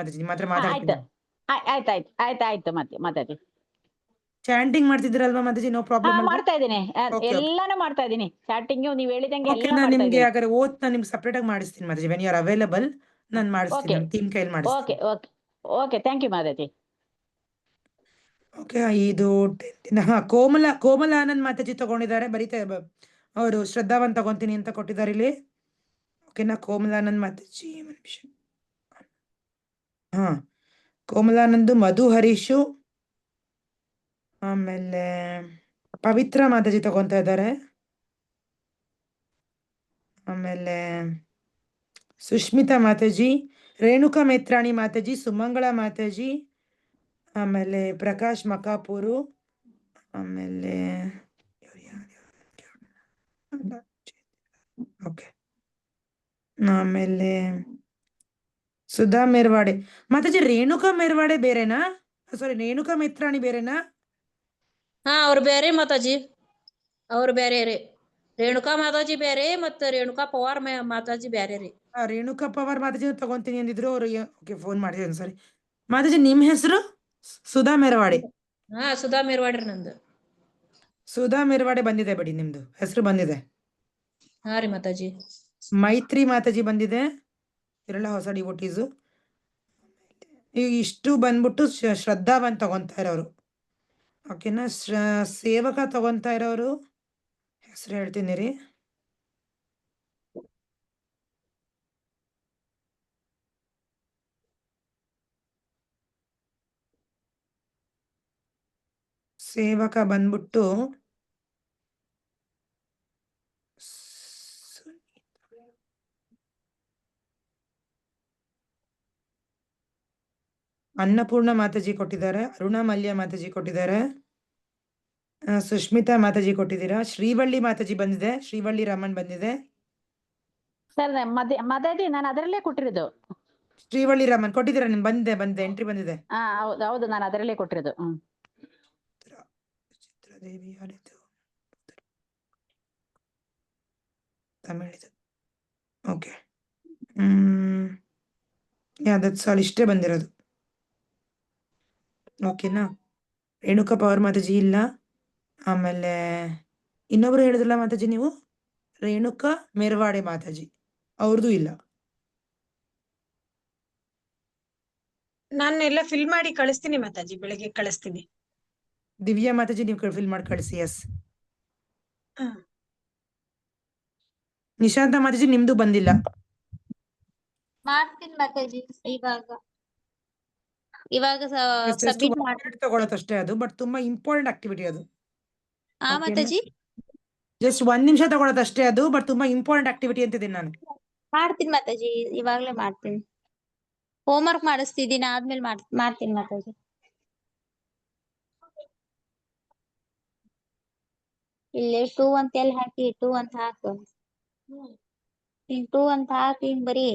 ಮಾತಾಜಿ, ಮಾತ್ರ ಮಾತಾಡ್ತೀನಿ. ಆಯ್ತು ಮಾತಾಜಿ. ಚಾಟಿಂಗ್ ಮಾಡ್ತಿದ್ದೀರಲ್ವಾ ಮಾತಾಜಿ? No problem. ಮಾಡ್ತಾ ಇದ್ದೀನಿ, ಎಲ್ಲಾನು ಮಾಡ್ತಾ ಇದ್ದೀನಿ. ಚಾಟಿಂಗ್ ನೀವು ಹೇಳಿದಂಗೆ ಓಕೆ, ಎಲ್ಲ ನಾನು ಮಾಡ್ತಾ ನಿಮ್ಗೆ ಇದ್ದೀನಿ. ಹಾಗಾದ್ರೆ ನಾನು ನಿಮ್ಗೆ ಸೆಪರೇಟ್ ಆಗಿ ಮಾಡಿಸ್ತೀನಿ Mataji. When you are available ನಾನು ಮಾಡಿಸ್ತೀನಿ, ನಮ್ಮ ಟೀಮ್ ಕೈಯಲ್ಲಿ ಮಾಡಿಸ್ತೀನಿ. Okay thank you Mataji. Okay, ಇದು ಕೋಮಲ ಆನಂದ್ ಮಾತಾಜಿ ತಗೊಂಡಿದ್ದಾರೆ. ಬರೀತಾ ಅವರು ಶ್ರದ್ಧಾವನ್ ತಗೊಂತೀನಿ ಅಂತ ಕೊಟ್ಟಿದ್ದಾರೆ ಇಲ್ಲಿ. ಓಕೆನಾ? ಕೋಮಲಾನಂದ್ ಮಾತಾಜಿ, ಕೋಮಲಾನಂದ್, ಮಧು ಹರೀಶು, ಆಮೇಲೆ ಪವಿತ್ರ ಮಾತಾಜಿ ತಗೊಂತಾ ಇದ್ದಾರೆ. ಆಮೇಲೆ ಸುಷ್ಮಿತಾ ಮಾತಾಜಿ, ರೇಣುಕಾ ಮೇತ್ರಾಣಿ ಮಾತಾಜಿ, ಸುಮಂಗಳ ಮಾತಾಜಿ, ಆಮೇಲೆ ಪ್ರಕಾಶ್ ಮಕಾಪೂರು, ಆಮೇಲೆ ಓಕೆ, ಆಮೇಲೆ ಸುಧಾ ಮೇರ್ವಾಡೆ ಮಾತಾಜಿ. ರೇಣುಕಾ ಮೇರ್ವಾಡೆ ಬೇರೆನಾ? ಸಾರಿ, ರೇಣುಕಾ ಮೇತ್ರಾಣಿ ಬೇರೆನಾ? ಅವ್ರು ಬೇರೆ ಮಾತಾಜಿ, ಅವ್ರು ಬೇರೆ ರೀ. ರೇಣುಕಾ ಮಾತಾಜಿ ಬೇರೆ, ಮತ್ತೆ ರೇಣುಕಾ ಪವಾರ್ ಮಾತಾಜಿ ಬೇರೆ ರೀ. ರೇಣುಕಾ ಪವಾರ್ ಮಾತಾಜಿ ತಗೊಂತೀನಿ ಅಂದಿದ್ರು ಅವ್ರು. ಓಕೆ, ಫೋನ್ ಮಾಡಿದ್ದೀನಿ. ಸರಿ ಮಾತಾಜಿ, ನಿಮ್ ಹೆಸರು? ಸುಧಾ ಮೇರ್ವಾಡೆ. ಸುಧಾ ಮೇರ್ವಾಡ್ರಿ ನಂದು. ಸುಧಾ ಮೇರ್ವಾಡೆ ಬಂದಿದೆ ಬಿಡಿ, ನಿಮ್ದು ಹೆಸರು ಬಂದಿದೆ. ರೀ ಮಾತಾಜಿ. ಮೈತ್ರಿ ಮಾತಾಜಿ ಬಂದಿದೆ, ಇರಲ್ಲ ಹೊಸ ಡಿವೋಟೀಸು. ಈಗ ಇಷ್ಟು ಬಂದ್ಬಿಟ್ಟು ಶ್ರದ್ಧಾವನ್ ತಗೊಂತಾ ಇರೋರು. ಓಕೆನಾ? ಸೇವಕ ತಗೊಂತಾ ಇರೋರು ಹೆಸರು ಹೇಳ್ತೀನಿ ರೀ. ಸೇವಕ ಬಂದ್ಬಿಟ್ಟು ಅನ್ನಪೂರ್ಣ ಮಾತಾಜಿ ಕೊಟ್ಟಿದ್ದಾರೆ, ಅರುಣಾ ಮಲ್ಯ ಮಾತಾಜಿ ಕೊಟ್ಟಿದ್ದಾರೆ, ಸುಷ್ಮಿತಾ ಮಾತಾಜಿ ಕೊಟ್ಟಿದ್ದೀರಾ, ಶ್ರೀವಳ್ಳಿ ಮಾತಾಜಿ ಬಂದಿದೆ, ಶ್ರೀವಳ್ಳಿ ರಾಮನ್ ಬಂದಿದೆ. ಸರ್ ಮಾತಾಜಿ ನಾನು ಅದರಲ್ಲೇ ಕೊಟ್ಟಿರೋದು. ಶ್ರೀವಳ್ಳಿ ರಾಮನ್ ಕೊಟ್ಟಿದ್ದೀರಾ? ನಿಮ್ ಬಂದಿದೆ ಎಂಟ್ರಿ ಬಂದಿದೆ. ಹೌದು, ನಾನು ಅದರಲ್ಲೇ ಕೊಟ್ಟಿರೋದು. ಚಿತ್ರದೇವಿ ಯಾರಿದು? ತಮಿಳಿದು. Okay, that's all. ಇಷ್ಟೇ ಬಂದಿರೋದು. ಓಕೆನಾ? ರೇಣುಕಾ ಪವಾರ್ ಮಾತಾಜಿ ಇಲ್ಲ. ಆಮೇಲೆ ಇನ್ನೊಬ್ರು ಹೇಳಿದ್ರಲ್ಲ ಮಾತಾಜಿ ನೀವು, ರೇಣುಕಾ ಮೆರವಾಡೆ ಮಾತಾಜಿ, ಅವ್ರದ್ದು ಇಲ್ಲ. ನಾನು ಎಲ್ಲ ಫಿಲ್ ಮಾಡಿ ಕಳಿಸ್ತೀನಿ ಮಾತಾಜಿ, ಬೆಳಿಗ್ಗೆ ಕಳಿಸ್ತೀನಿ. ದಿವ್ಯಾ ಮಾತಾಜಿ ನೀವು ಫಿಲ್ ಮಾಡಿ ಕಳಿಸಿ. ಎಸ್. ಹಾ. ನಿಶಾಂತ ಮಾತಾಜಿ ನಿಮ್ದು ಬಂದಿಲ್ಲ. ಮಾಡ್ತೀನಿ ಮಾತಾಜಿ ಇವಾಗ ಸಬ್ಮಿಟ್ ಮಾಡಿ. ತಗೊಳತ್ತಷ್ಟೇ ಅದು, ಬಟ್ ತುಂಬಾ ಇಂಪಾರ್ಟೆಂಟ್ ಆಕ್ಟಿವಿಟಿ ಅದು. ಮಾತಾಜಿ ಜಸ್ಟ್ 1 ನಿಮಿಷ ತಗೊಳತ್ತಷ್ಟೇ ಅದು, ಬಟ್ ತುಂಬಾ ಇಂಪಾರ್ಟೆಂಟ್ ಆಕ್ಟಿವಿಟಿ ಅಂತಿದ್ದೀನಿ ನಾನು. ಮಾಡ್ತೀನಿ ಮಾತಾಜಿ, ಇವಾಗ್ಲೇ ಮಾಡ್ತೀನಿ. ಹೋಮ್ವರ್ಕ್ ಮಾಡಿಸ್ತಿದ್ದೀನಿ, ಆದ್ಮೇಲೆ ಮಾಡ್ತೀನಿ ಮಾತಾಜಿ. ಇಲ್ಲೇ 2 ಅಂತ ಎಲ್ಲಿ ಹಾಕಿ 2 ಅಂತ ಹಾಕು. 2 ಅಂತ ಹಾಕಿ ಬರೀ